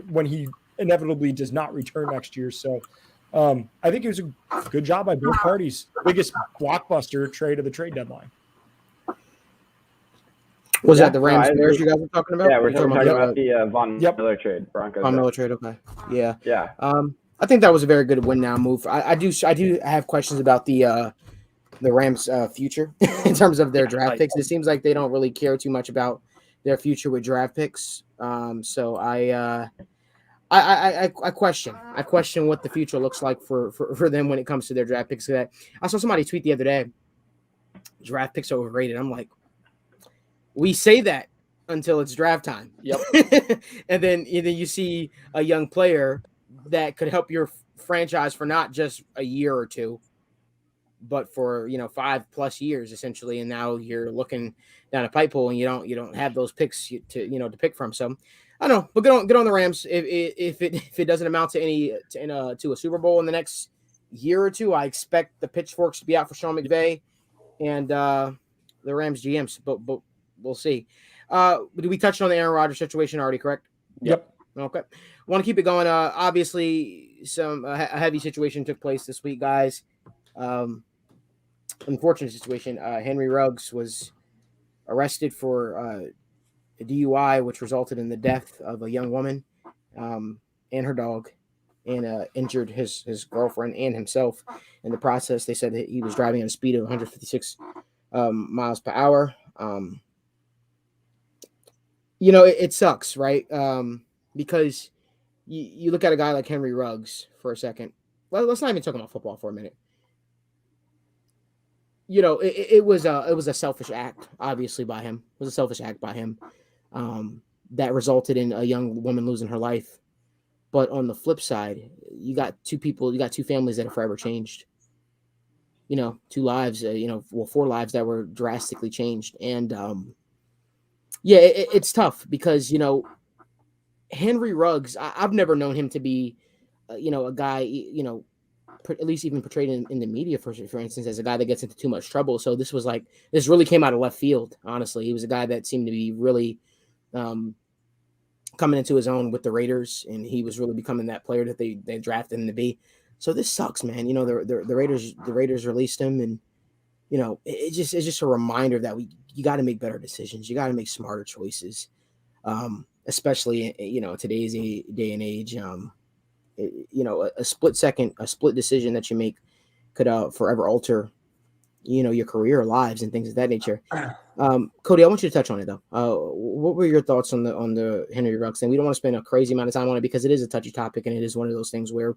when he inevitably does not return next year. So I think it was a good job by both parties. Biggest blockbuster trade of the trade deadline. Was that the Rams Bears you guys were talking about? Yeah, we're talking about the Von Miller trade. Broncos. Von Miller trade, okay. Yeah. Yeah. I think that was a very good win now move. I do have questions about the Rams' future in terms of their draft picks. It seems like they don't really care too much about their future with draft picks. So I question what the future looks like for them when it comes to their draft picks. I saw somebody tweet the other day, draft picks are overrated. I'm like, we say that until it's draft time. Yep. and then you see a young player that could help your franchise for not just a year or two, but for 5+ years essentially. And now you're looking down a pipe hole and you don't have those picks to pick from. So I don't know, but get on the Rams. If it doesn't amount to to a Super Bowl in the next year or two, I expect the pitchforks to be out for Sean McVay and the Rams GMs. But we'll see. Did we touch on the Aaron Rodgers situation already? Correct. Yep. Okay. Want to keep it going. Obviously, a heavy situation took place this week, guys. Unfortunate situation. Henry Ruggs was arrested for a DUI, which resulted in the death of a young woman and her dog, and injured his girlfriend and himself in the process. They said that he was driving at a speed of 156 miles per hour. It sucks, right? Because you look at a guy like Henry Ruggs for a second. Well, let's not even talk about football for a minute. It was a selfish act, obviously, by him. It was a selfish act by him that resulted in a young woman losing her life. But on the flip side, you got two families that are forever changed. 2 lives, 4 lives that were drastically changed. And it's tough because, Henry Ruggs, I've never known him to be, a guy, at least even portrayed in the media, for instance, as a guy that gets into too much trouble. So this really came out of left field. Honestly, he was a guy that seemed to be really coming into his own with the Raiders, and he was really becoming that player that they drafted him to be. So this sucks, man. The Raiders released him, and it's just a reminder that you got to make better decisions. You got to make smarter choices, especially in today's day and age. A split decision that you make could forever alter your career, lives, and things of that nature. Cody, I want you to touch on it though. What were your thoughts on the Henry Ruggs thing? We don't want to spend a crazy amount of time on it because it is a touchy topic, and it is one of those things where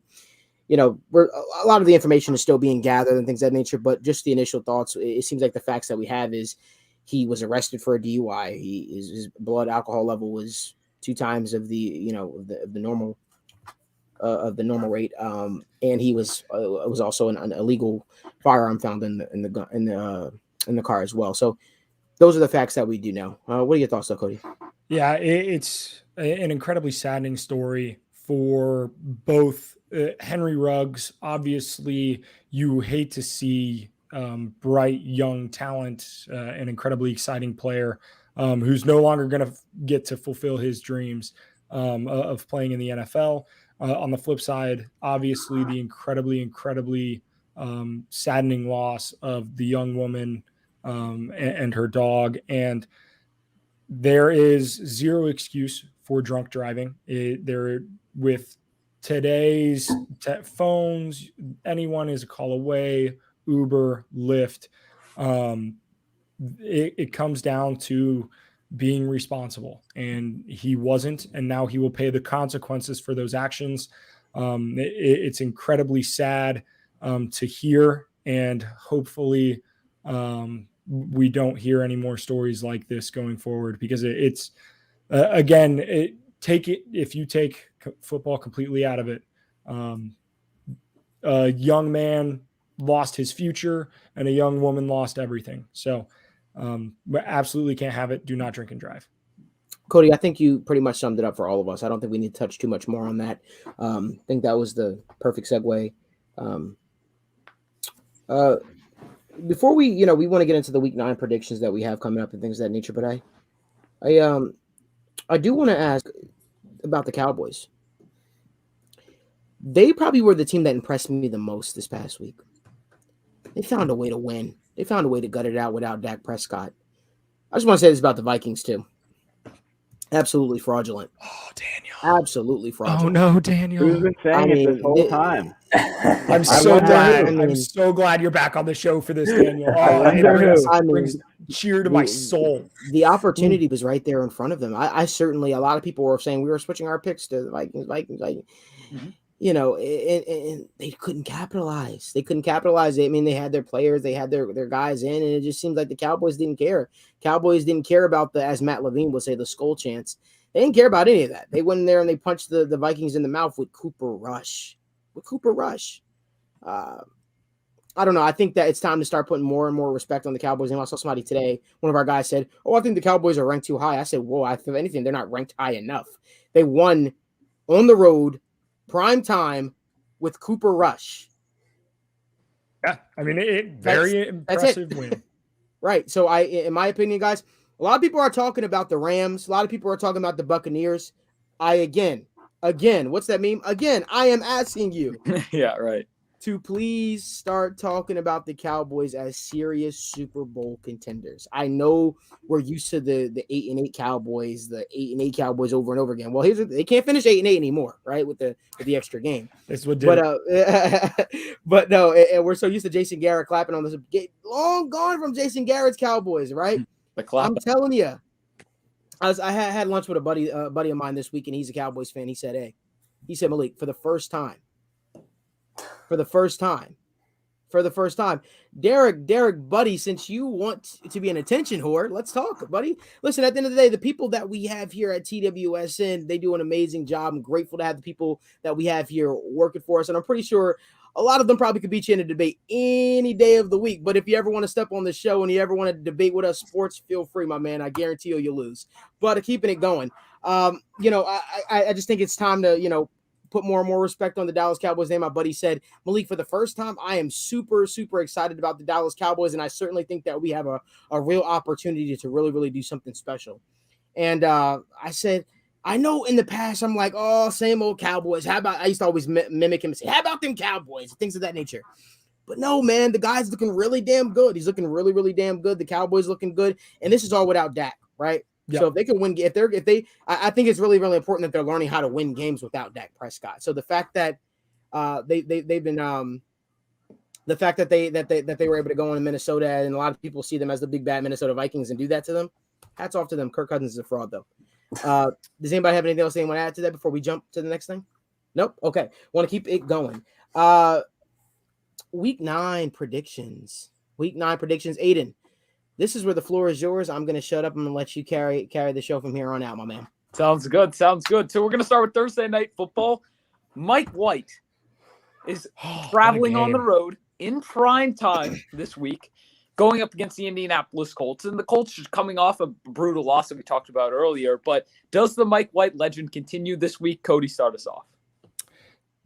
where a lot of the information is still being gathered and things of that nature. But just the initial thoughts, it seems like the facts that we have is he was arrested for a DUI. His blood alcohol level was 2 times of the normal rate, and he was also an illegal firearm found in the car as well. So those are the facts that we do know. What are your thoughts, though, Cody? Yeah, it's an incredibly saddening story for both Henry Ruggs. Obviously, you hate to see bright young talent, an incredibly exciting player who's no longer going to get to fulfill his dreams of playing in the NFL. On the flip side, obviously, the incredibly saddening loss of the young woman and her dog. And there is zero excuse for drunk driving. With today's phones, anyone is a call away, Uber, Lyft. It comes down to being responsible, and he wasn't, and now he will pay the consequences for those actions. It's incredibly sad to hear, and hopefully we don't hear any more stories like this going forward, because it's if you take football completely out of it, a young man lost his future and a young woman lost everything. So we absolutely can't have it. Do not drink and drive. Cody, I think you pretty much summed it up for all of us. I don't think we need to touch too much more on that. I think that was the perfect segue. Before we want to get into the week 9 predictions that we have coming up and things of that nature, but I do want to ask about the Cowboys. They probably were the team that impressed me the most this past week. They found a way to win. They found a way to gut it out without Dak Prescott. I just want to say this about the Vikings too. Absolutely fraudulent. Oh, Daniel. Absolutely fraudulent. Oh no, Daniel. Who's been saying it this whole time? I'm so glad. I'm so glad you're back on the show for this, Daniel. Oh, it brings cheer to my soul. The opportunity was right there in front of them. I certainly, a lot of people were saying we were switching our picks to the Vikings. Mm-hmm. And they couldn't capitalize. I mean, they had their players, they had their guys in, and it just seems like the Cowboys didn't care. Cowboys didn't care about as Matt Levine would say, the skull chance. They didn't care about any of that. They went in there and they punched the Vikings in the mouth with Cooper Rush. I don't know. I think that it's time to start putting more and more respect on the Cowboys. And I saw somebody today, one of our guys said, I think the Cowboys are ranked too high. I said, whoa, if anything, they're not ranked high enough. They won on the road, prime time, with Cooper Rush. Yeah, I mean, very impressive win. Right. So in my opinion, guys, a lot of people are talking about the Rams. A lot of people are talking about the Buccaneers. Again, what's that meme? Again, I am asking you. Yeah, right. To please start talking about the Cowboys as serious Super Bowl contenders. I know we're used to the 8-8 Cowboys, over and over again. Well, they can't finish 8-8 anymore, right? With the extra game. That's what did but no, and we're so used to Jason Garrett clapping on this. Long gone from Jason Garrett's Cowboys, right? I'm telling you. I had lunch with a buddy of mine this week, and he's a Cowboys fan. He said, Malik, for the first time for the first time. Derrick, buddy, since you want to be an attention whore, let's talk, buddy. Listen, at the end of the day, the people that we have here at TWSN, they do an amazing job. I'm grateful to have the people that we have here working for us, and I'm pretty sure a lot of them probably could beat you in a debate any day of the week. But if you ever want to step on the show and you ever want to debate with us sports, feel free, my man. I guarantee you'll lose. But keeping it going, I just think it's time to, put more and more respect on the Dallas Cowboys name. My buddy said, Malik, for the first time, I am super, super excited about the Dallas Cowboys, and I certainly think that we have a real opportunity to really, really do something special. And I said, I know in the past, I'm like, oh, same old Cowboys. How about, I used to always mimic him and say, how about them Cowboys? Things of that nature. But no, man, the guy's looking really damn good. He's looking really, really damn good. The Cowboys looking good. And this is all without Dak, right? Yep. So if they can win, I think it's really, really important that they're learning how to win games without Dak Prescott. So the fact that they were able to go in Minnesota, and a lot of people see them as the big bad Minnesota Vikings and do that to them, hats off to them. Kirk Cousins is a fraud, though. Does anybody have anything else they want to add to that before we jump to the next thing? Nope. Okay. Want to keep it going. Week 9 predictions. Aidan, this is where the floor is yours. I'm going to shut up and let you carry the show from here on out, my man. Sounds good. So we're going to start with Thursday Night Football. Mike White is traveling on the road in prime time this week, going up against the Indianapolis Colts. And the Colts are coming off a brutal loss that we talked about earlier. But does the Mike White legend continue this week? Cody, start us off.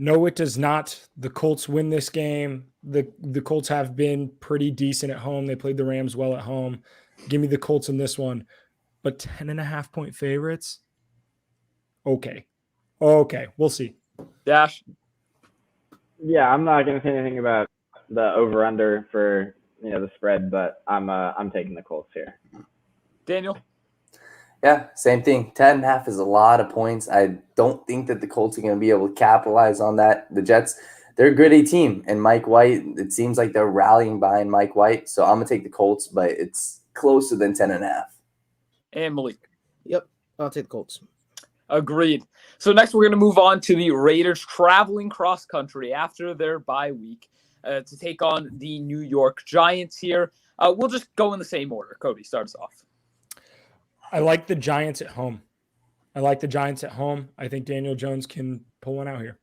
No, it does not. The Colts win this game. The Colts have been pretty decent at home. They played the Rams well at home. Give me the Colts in this one. But 10.5-point favorites? Okay. We'll see. Dash? Yeah, I'm not going to say anything about the over-under for the spread, but I'm taking the Colts here. Daniel? Yeah, same thing. 10.5 is a lot of points. I don't think that the Colts are going to be able to capitalize on that. The Jets, they're a gritty team, and Mike White, it seems like they're rallying behind Mike White. So I'm going to take the Colts, but it's closer than 10.5. And Malik? Yep, I'll take the Colts. Agreed. So next we're going to move on to the Raiders traveling cross-country after their bye week to take on the New York Giants here. We'll just go in the same order. Cody, start us off. I like the Giants at home. I think Daniel Jones can pull one out here.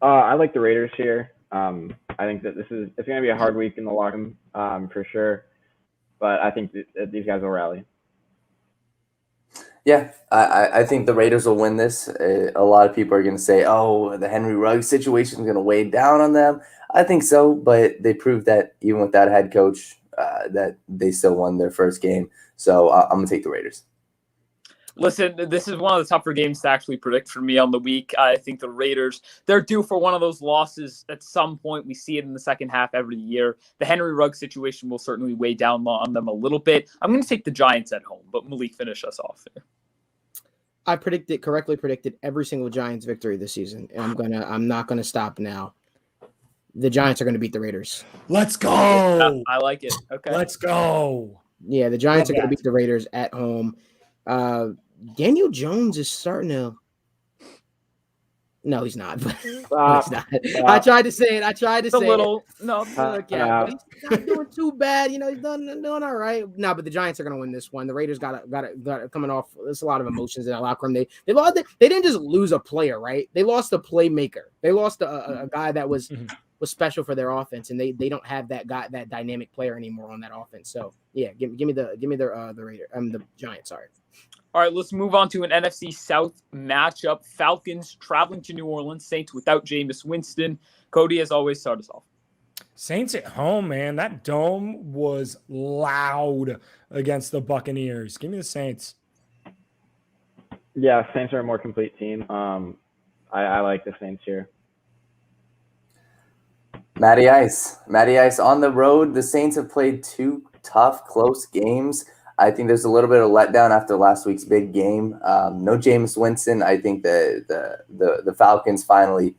I like the Raiders here. I think that it's going to be a hard week in the locker room for sure, but I think that these guys will rally. Yeah, I think the Raiders will win this. A lot of people are going to say, oh, the Henry Ruggs situation is going to weigh down on them. I think so, but they proved that even without a head coach, that they still won their first game. So I'm going to take the Raiders. Listen, this is one of the tougher games to actually predict for me on the week. I think the Raiders, they're due for one of those losses at some point. We see it in the second half every year. The Henry Ruggs situation will certainly weigh down on them a little bit. I'm going to take the Giants at home, but Malik, finish us off here. I correctly predicted every single Giants victory this season, and I'm not going to stop now. The Giants are going to beat the Raiders. Let's go. Yeah, I like it. Okay. Let's go. Yeah, the Giants are going to beat the Raiders at home. Daniel Jones is starting to. No, he's not. No, he's not. I tried to say it. He's not doing too bad. He's doing all right. No, but the Giants are going to win this one. The Raiders got coming off. There's a lot of emotions in that locker room. They lost. They didn't just lose a player, right? They lost a playmaker. They lost a guy that was special for their offense, and they don't have that guy, that dynamic player anymore on that offense. So yeah, give me the the Giants. Sorry. All right, let's move on to an NFC South matchup. Falcons traveling to New Orleans. Saints without Jameis Winston. Cody, as always, start us off. Saints at home, man. That dome was loud against the Buccaneers. Give me the Saints. Yeah, Saints are a more complete team. I like the Saints here. Matty Ice on the road. The Saints have played 2 tough, close games. I think there's a little bit of letdown after last week's big game. No Jameis Winston. I think the Falcons finally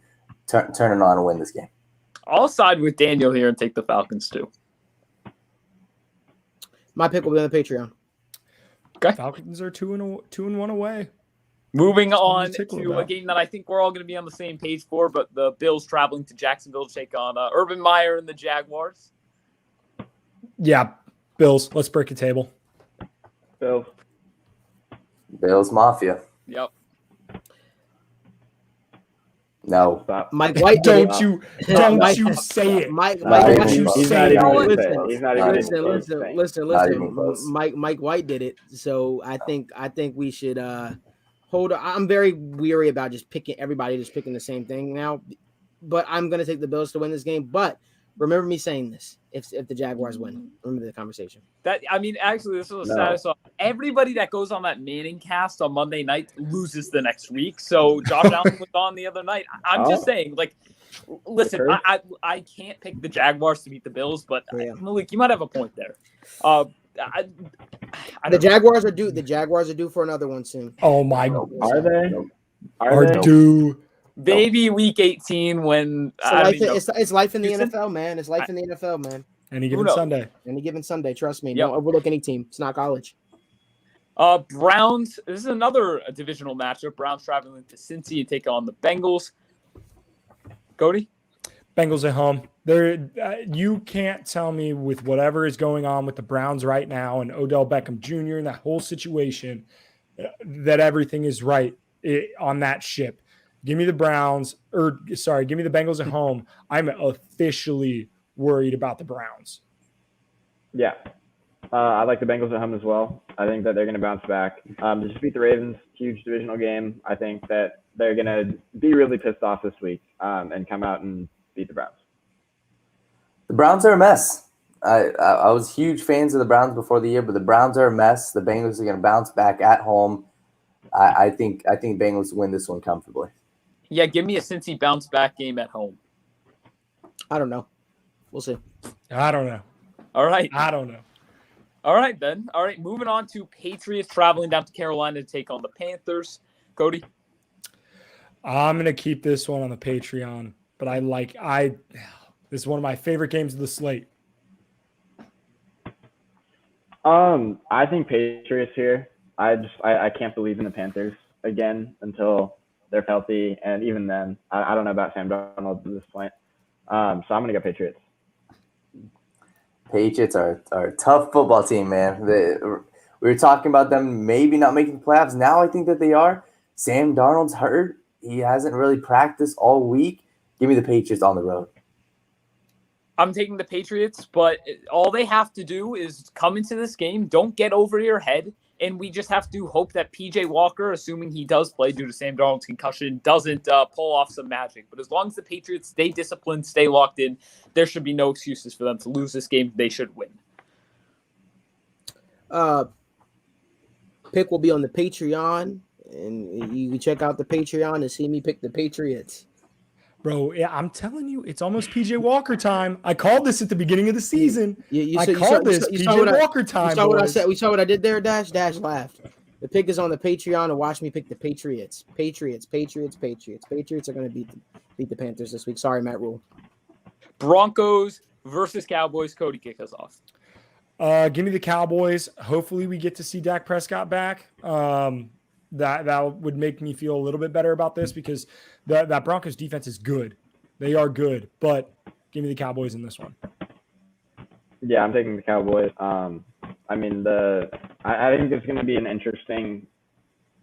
turning on and win this game. I'll side with Daniel here and take the Falcons too. My pick will be on the Patreon. Okay. Falcons are 2-1 away. Moving Something on to tickle to a about. game that I think we're all going to be on the same page for, but the Bills traveling to Jacksonville to take on Urban Meyer and the Jaguars. Yeah, Bills. Let's break a table. Bills. Bills Mafia. Yep. No. Stop. Mike White did Don't it. you say it. Mike Not White. even Don't you close. He's say not even it. gonna say Listen, it. He's not even Listen, gonna say it. Not even listen. close. Mike White did it. So I think we should hold. I'm very weary about just picking the same thing now. But I'm gonna take the Bills to win this game. But remember me saying this: if the Jaguars win, remember the conversation. Actually, this was a status of everybody that goes on that Manning cast on Monday night loses the next week. So Josh Allen was on the other night. I'm just saying, like, listen, I can't pick the Jaguars to beat the Bills, but Yeah. Malik, you might have a point there. The Jaguars are due. The Jaguars are due for another one soon. Oh my. Are they? Are they? due. Maybe week 18 when It's life in the Houston? NFL, man. It's life in the NFL, man. Any given knows? Sunday. Any given Sunday, trust me. Yep. Don't overlook any team. It's not college. Browns. This is another divisional matchup. Browns traveling to Cincy and take on the Bengals. Cody? Bengals at home. You can't tell me with whatever is going on with the Browns right now and Odell Beckham Jr. and that whole situation that everything is right on that ship. Give me the give me the Bengals at home. I'm officially worried about the Browns. Yeah. I like the Bengals at home as well. I think that they're going to bounce back. Just beat the Ravens, huge divisional game. I think that they're going to be really pissed off this week and come out and beat the Browns. The Browns are a mess. I was huge fans of the Browns before the year, but the Browns are a mess. The Bengals are going to bounce back at home. I think Bengals win this one comfortably. Yeah, give me a Cincy bounce back game at home. I don't know. We'll see. I don't know. All right. I don't know. All right, then. All right, moving on to Patriots traveling down to Carolina to take on the Panthers. Cody? I'm going to keep this one on the Patreon, but this is one of my favorite games of the slate. I think Patriots here. I can't believe in the Panthers again until they're healthy, and even then, I don't know about Sam Darnold at this point. So I'm gonna go Patriots. Patriots are a tough football team, man. We were talking about them maybe not making the playoffs. Now I think that they are. Sam Darnold's hurt. He hasn't really practiced all week. Give me the Patriots on the road. I'm taking the Patriots, but all they have to do is come into this game, don't get over your head, and we just have to hope that PJ Walker, assuming he does play due to Sam Darnold's concussion, doesn't pull off some magic. But as long as the Patriots stay disciplined, stay locked in, there should be no excuses for them to lose this game. They should win. Pick will be on the Patreon, and you can check out the Patreon and see me pick the Patriots. Bro, yeah, I'm telling you, it's almost PJ Walker time. I called this at the beginning of the season. PJ Walker time. You saw what I said. We saw what I did there, Dash. Dash laughed. The pick is on the Patreon, and watch me pick the Patriots. Patriots are going to beat the Panthers this week. Sorry, Matt Rule. Broncos versus Cowboys. Cody, kick us off. Give me the Cowboys. Hopefully we get to see Dak Prescott back. That would make me feel a little bit better about this because that Broncos defense is good. They are good, but give me the Cowboys in this one. Yeah, I'm taking the Cowboys. I think it's going to be an interesting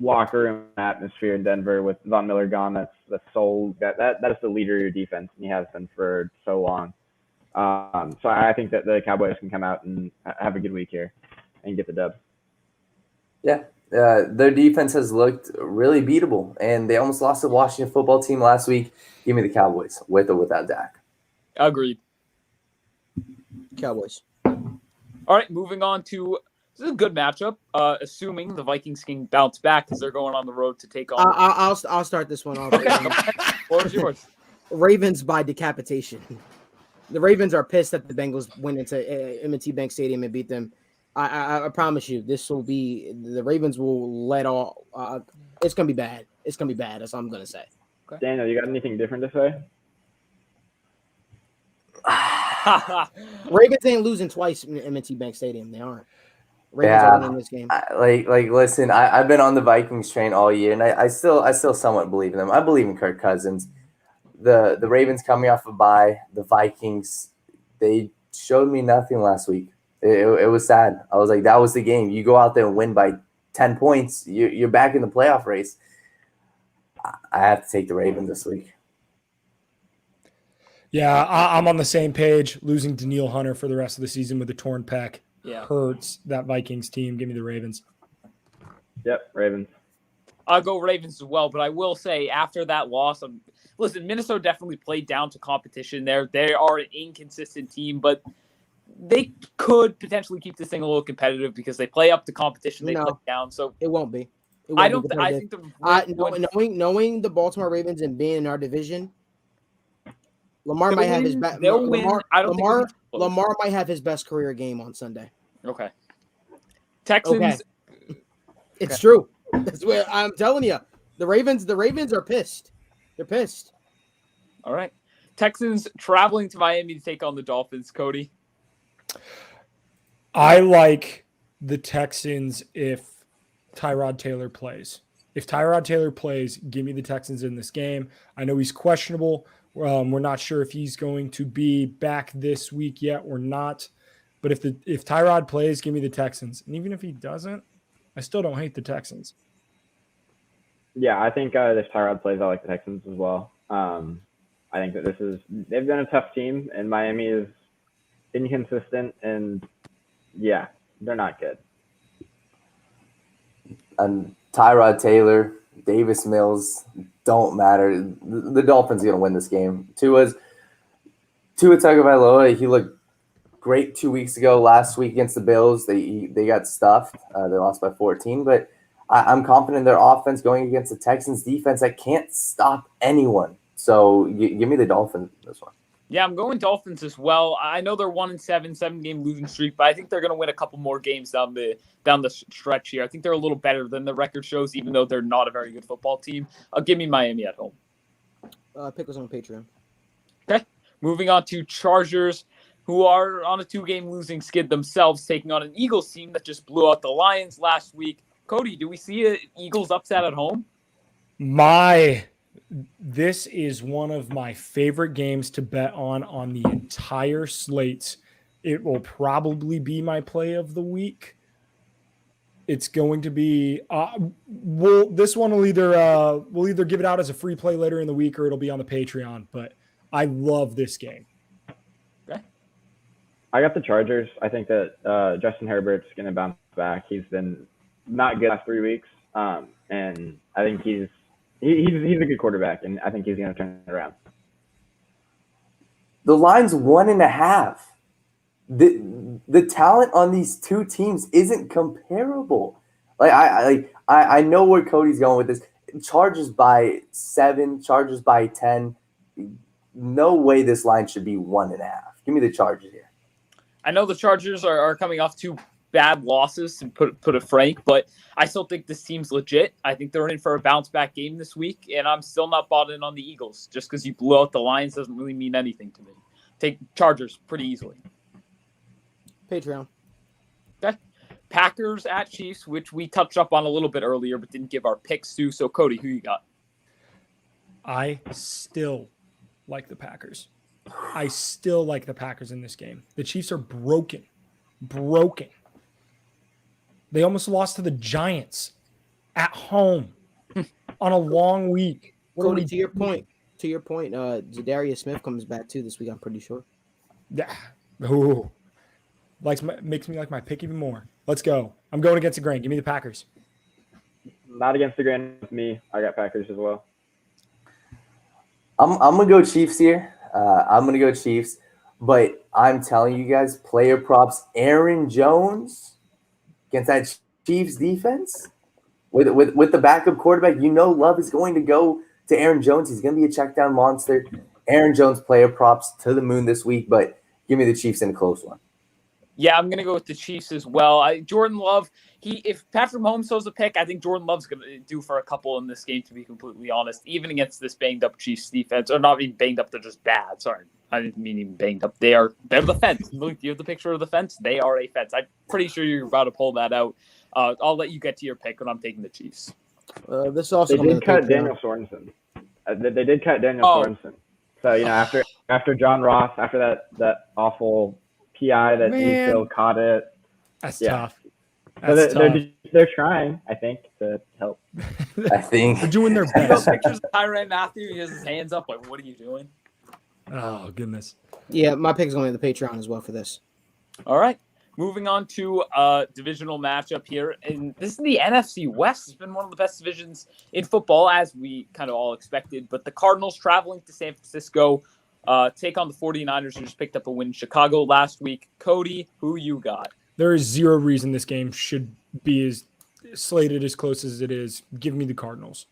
locker room atmosphere in Denver with Von Miller gone. That's the soul. That is the leader of your defense, and he has been for so long. So I think that the Cowboys can come out and have a good week here and get the dub. Yeah. Their defense has looked really beatable, and they almost lost to the Washington football team last week. Give me the Cowboys, with or without Dak. Agreed. Cowboys. All right, moving on to this is a good matchup. Assuming the Vikings can bounce back because they're going on the road to take on. I'll start this one off. What is yours? Ravens by decapitation. The Ravens are pissed that the Bengals went into M&T Bank Stadium and beat them. I promise you, this will be the Ravens will let all. It's gonna be bad. It's gonna be bad. That's all I'm gonna say. Okay. Daniel, you got anything different to say? Ravens ain't losing twice in M&T Bank Stadium. They aren't. Ravens are winning this game. Listen, I've been on the Vikings train all year, and I still somewhat believe in them. I believe in Kirk Cousins. The Ravens coming off a bye, the Vikings, they showed me nothing last week. It was sad. I was like, that was the game. You go out there and win by 10 points, you're back in the playoff race. I have to take the Ravens this week. Yeah, I'm on the same page. Losing Danielle Hunter for the rest of the season with a torn pec hurts that Vikings team. Give me the Ravens. Yep, Ravens. I'll go Ravens as well, but I will say after that loss, listen, Minnesota definitely played down to competition there. They are an inconsistent team, but they could potentially keep this thing a little competitive because they play up to competition. They play down, so it won't be. I think knowing the Baltimore Ravens and being in our division, Lamar might have his best. Lamar might have his best career game on Sunday. Okay. Texans. Okay. It's true. That's what I'm telling you. The Ravens are pissed. They're pissed. All right. Texans traveling to Miami to take on the Dolphins. Cody. I like the Texans if Tyrod Taylor plays. If Tyrod Taylor plays, give me the Texans in this game. I know he's questionable. We're not sure if he's going to be back this week yet or not. But if Tyrod plays, give me the Texans. And even if he doesn't, I still don't hate the Texans. Yeah, I think if Tyrod plays, I like the Texans as well. I think that they've been a tough team, and Miami is inconsistent, and yeah, they're not good. And Tyrod Taylor, Davis Mills don't matter. The Dolphins are going to win this game. Tua Tagovailoa, he looked great 2 weeks ago. Last week against the Bills, they got stuffed. They lost by 14, but I'm confident in their offense going against the Texans defense that can't stop anyone. So give me the Dolphins this one. Yeah, I'm going Dolphins as well. I know they're 1-7, 7-game losing streak, but I think they're going to win a couple more games down the stretch here. I think they're a little better than the record shows, even though they're not a very good football team. Give me Miami at home. Pick us on Patreon. Okay, moving on to Chargers, who are on a 2-game losing skid themselves, taking on an Eagles team that just blew out the Lions last week. Cody, do we see an Eagles upset at home? This is one of my favorite games to bet on the entire slate. It will probably be my play of the week. It's going to be this one will either give it out as a free play later in the week or it'll be on the Patreon. But I love this game. Okay. I got the Chargers. I think that Justin Herbert's going to bounce back. He's been not good last 3 weeks, and I think he's a good quarterback, and I think he's going to turn it around. The line's 1.5. The talent on these two teams isn't comparable. I know where Cody's going with this. Chargers by 7, Chargers by 10. No way this line should be 1.5. Give me the Chargers here. I know the Chargers are coming off 2 bad losses, to put it frank, but I still think this team's legit. I think they're in for a bounce back game this week, and I'm still not bought in on the Eagles. Just because you blew out the Lions doesn't really mean anything to me. Take Chargers pretty easily. Patreon. Okay. Packers at Chiefs, which we touched up on a little bit earlier, but didn't give our picks to. So Cody, who you got? I still like the Packers. I still like the Packers in this game. The Chiefs are broken. They almost lost to the Giants at home on a long week. Cody, to your point, Zadarius Smith comes back too this week, I'm pretty sure. Yeah. Ooh. Makes me like my pick even more. Let's go. I'm going against the grain. Give me the Packers. Not against the grain with me. I got Packers as well. I'm going to go Chiefs here. But I'm telling you guys, player props, Aaron Jones against that Chiefs defense with the backup quarterback. Love is going to go to Aaron Jones. He's going to be a check down monster. Aaron Jones player props to the moon this week, but give me the Chiefs in a close one. Yeah, I'm gonna go with the Chiefs as well. Jordan Love, if Patrick Mahomes throws a pick, I think Jordan Love's gonna do for a couple in this game, to be completely honest, even against this banged up Chiefs defense. Or not even banged up, they're just bad. Sorry. I didn't mean even banged up. They're the fence. Look, you have the picture of the fence? They are a fence. I'm pretty sure you're about to pull that out. I'll let you get to your pick when I'm taking the Chiefs. This also they did cut Daniel Sorensen. They did cut Daniel Sorensen. So, after John Ross, after that awful PI that he still caught it. That's tough. That's so they're trying, I think, to help. I think they're doing their Those best. pictures of Tyrann Mathieu, he has his hands up like, what are you doing? Oh, goodness. Yeah, my pick's going to the Patreon as well for this. All right. Moving on to a divisional matchup here. And this is the NFC West. It's been one of the best divisions in football, as we kind of all expected. But the Cardinals traveling to San Francisco take on the 49ers, who just picked up a win in Chicago last week. Cody, who you got? There is zero reason this game should be as slated as close as it is. Give me the Cardinals.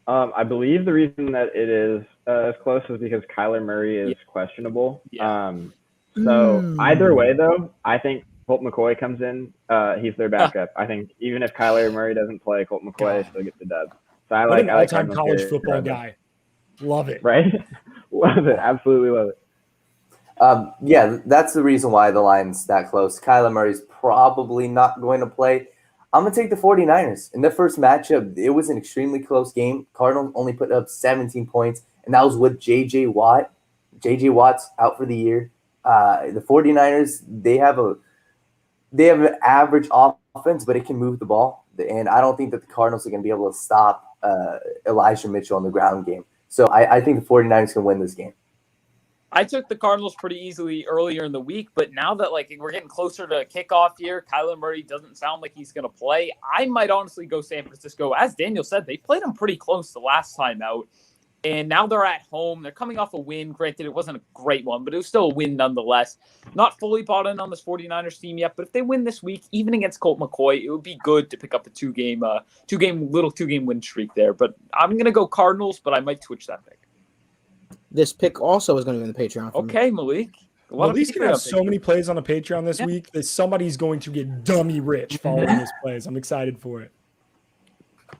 I believe the reason that it is as close is because Kyler Murray is questionable. Yeah. So either way, though, I think Colt McCoy comes in. He's their backup. I think even if Kyler Murray doesn't play, Colt McCoy still gets the dub. So I like all-time Cardinals college here. football guy. Love it. Right? Love it. Absolutely love it. Yeah, that's the reason why the line's that close. Kyler Murray's probably not going to play. I'm going to take the 49ers. In their first matchup, it was an extremely close game. Cardinals only put up 17 points, and that was with J.J. Watt. J.J. Watt's out for the year. The 49ers, they have an average offense, but it can move the ball. And I don't think that the Cardinals are going to be able to stop Elijah Mitchell on the ground game. So I think the 49ers can win this game. I took the Cardinals pretty easily earlier in the week, but now that we're getting closer to kickoff here, Kyler Murray doesn't sound like he's going to play. I might honestly go San Francisco. As Daniel said, they played them pretty close the last time out, and now they're at home. They're coming off a win. Granted, it wasn't a great one, but it was still a win nonetheless. Not fully bought in on this 49ers team yet, but if they win this week, even against Colt McCoy, it would be good to pick up a two-game win streak there. But I'm going to go Cardinals, but I might switch that pick. This pick also is going to be in the Patreon. Okay, Malik. He's going to have so many plays on the Patreon this week that somebody's going to get dummy rich following his plays. I'm excited for it.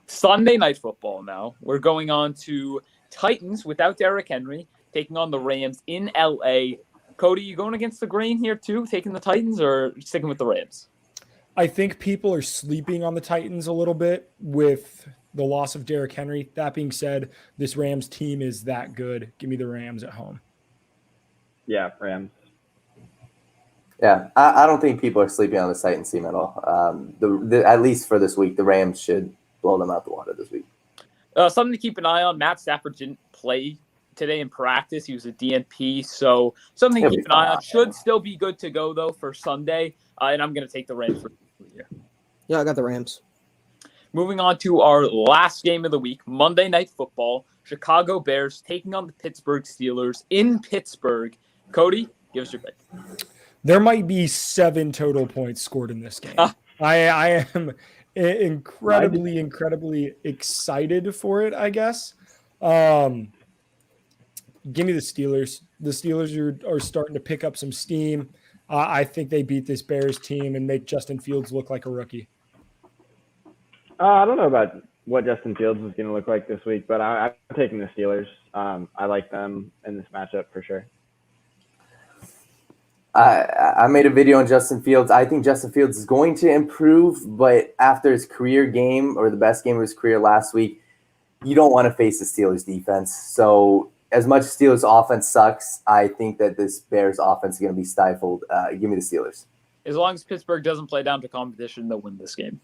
Sunday night football now. We're going on to Titans without Derrick Henry, taking on the Rams in LA. Cody, you going against the grain here too, taking the Titans, or sticking with the Rams? I think people are sleeping on the Titans a little bit with the loss of Derrick Henry. That being said, this Rams team is that good. Give me the Rams at home. Yeah, Rams. Yeah, I don't think people are sleeping on the Titans team at all. At least for this week, the Rams should blow them out the water this week. Something to keep an eye on. Matt Stafford didn't play today in practice. He was a DNP, so something to keep an eye on. Should still be good to go, though, for Sunday, and I'm going to take the Rams for the year. Yeah, I got the Rams. Moving on to our last game of the week, Monday Night Football. Chicago Bears taking on the Pittsburgh Steelers in Pittsburgh. Cody, give us your pick. There might be 7 total points scored in this game. I am incredibly excited for it, I guess. Give me the Steelers. The Steelers are starting to pick up some steam. I think they beat this Bears team and make Justin Fields look like a rookie. I don't know about what Justin Fields is going to look like this week, but I'm taking the Steelers. I like them in this matchup for sure. I made a video on Justin Fields. I think Justin Fields is going to improve, but after his career game or the best game of his career last week, you don't want to face the Steelers defense. So as much as Steelers offense sucks, I think that this Bears offense is going to be stifled. Give me the Steelers. As long as Pittsburgh doesn't play down to competition, they'll win this game.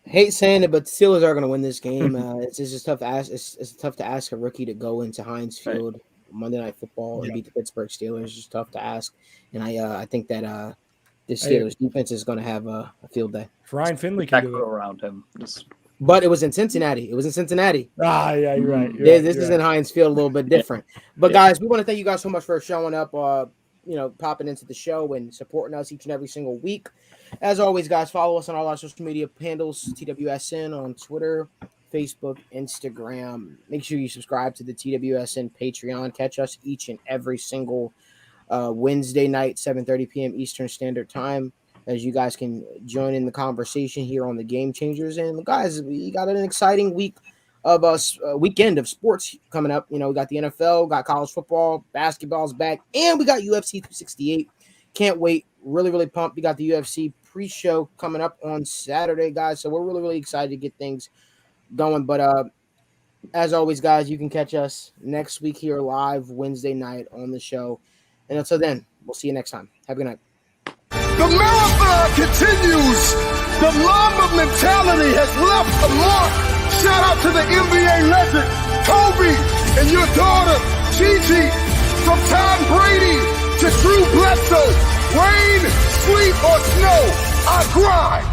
Hate saying it, but the Steelers are going to win this game. It's just tough to ask. It's tough to ask a rookie to go into Heinz Field Monday Night Football and beat the Pittsburgh Steelers. It's just tough to ask, and I think that the Steelers defense is going to have a field day. If Ryan Finley can do it around him. But it was in Cincinnati. Yeah, you're right. This is in Heinz Field, a little bit different. But guys, we want to thank you guys so much for showing up. Popping into the show and supporting us each and every single week. As always, guys, follow us on all our social media handles, TWSN on Twitter, Facebook, Instagram. Make sure you subscribe to the TWSN Patreon. Catch us each and every single Wednesday night, 7:30 p.m. Eastern Standard Time, as you guys can join in the conversation here on the Game Changers. And guys, we got an exciting weekend of sports coming up. You know, we got the NFL, got college football, basketball's back, and we got UFC 268. Can't wait. Really, really pumped. We got the UFC pre-show coming up on Saturday, guys. So we're really, really excited to get things going. But as always, guys, you can catch us next week here live Wednesday night on the show. And until then, we'll see you next time. Have a good night. The marathon continues. The Mamba mentality has left a mark. Shout out to the NBA legend, Kobe, and your daughter, Gigi. From Tom Brady to Drew Bledsoe. Rain, sleet, or snow, I grind.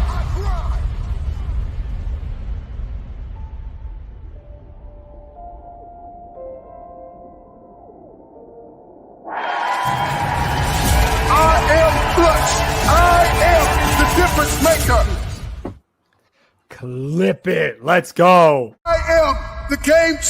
Difference maker. Clip it. Let's go. I am the game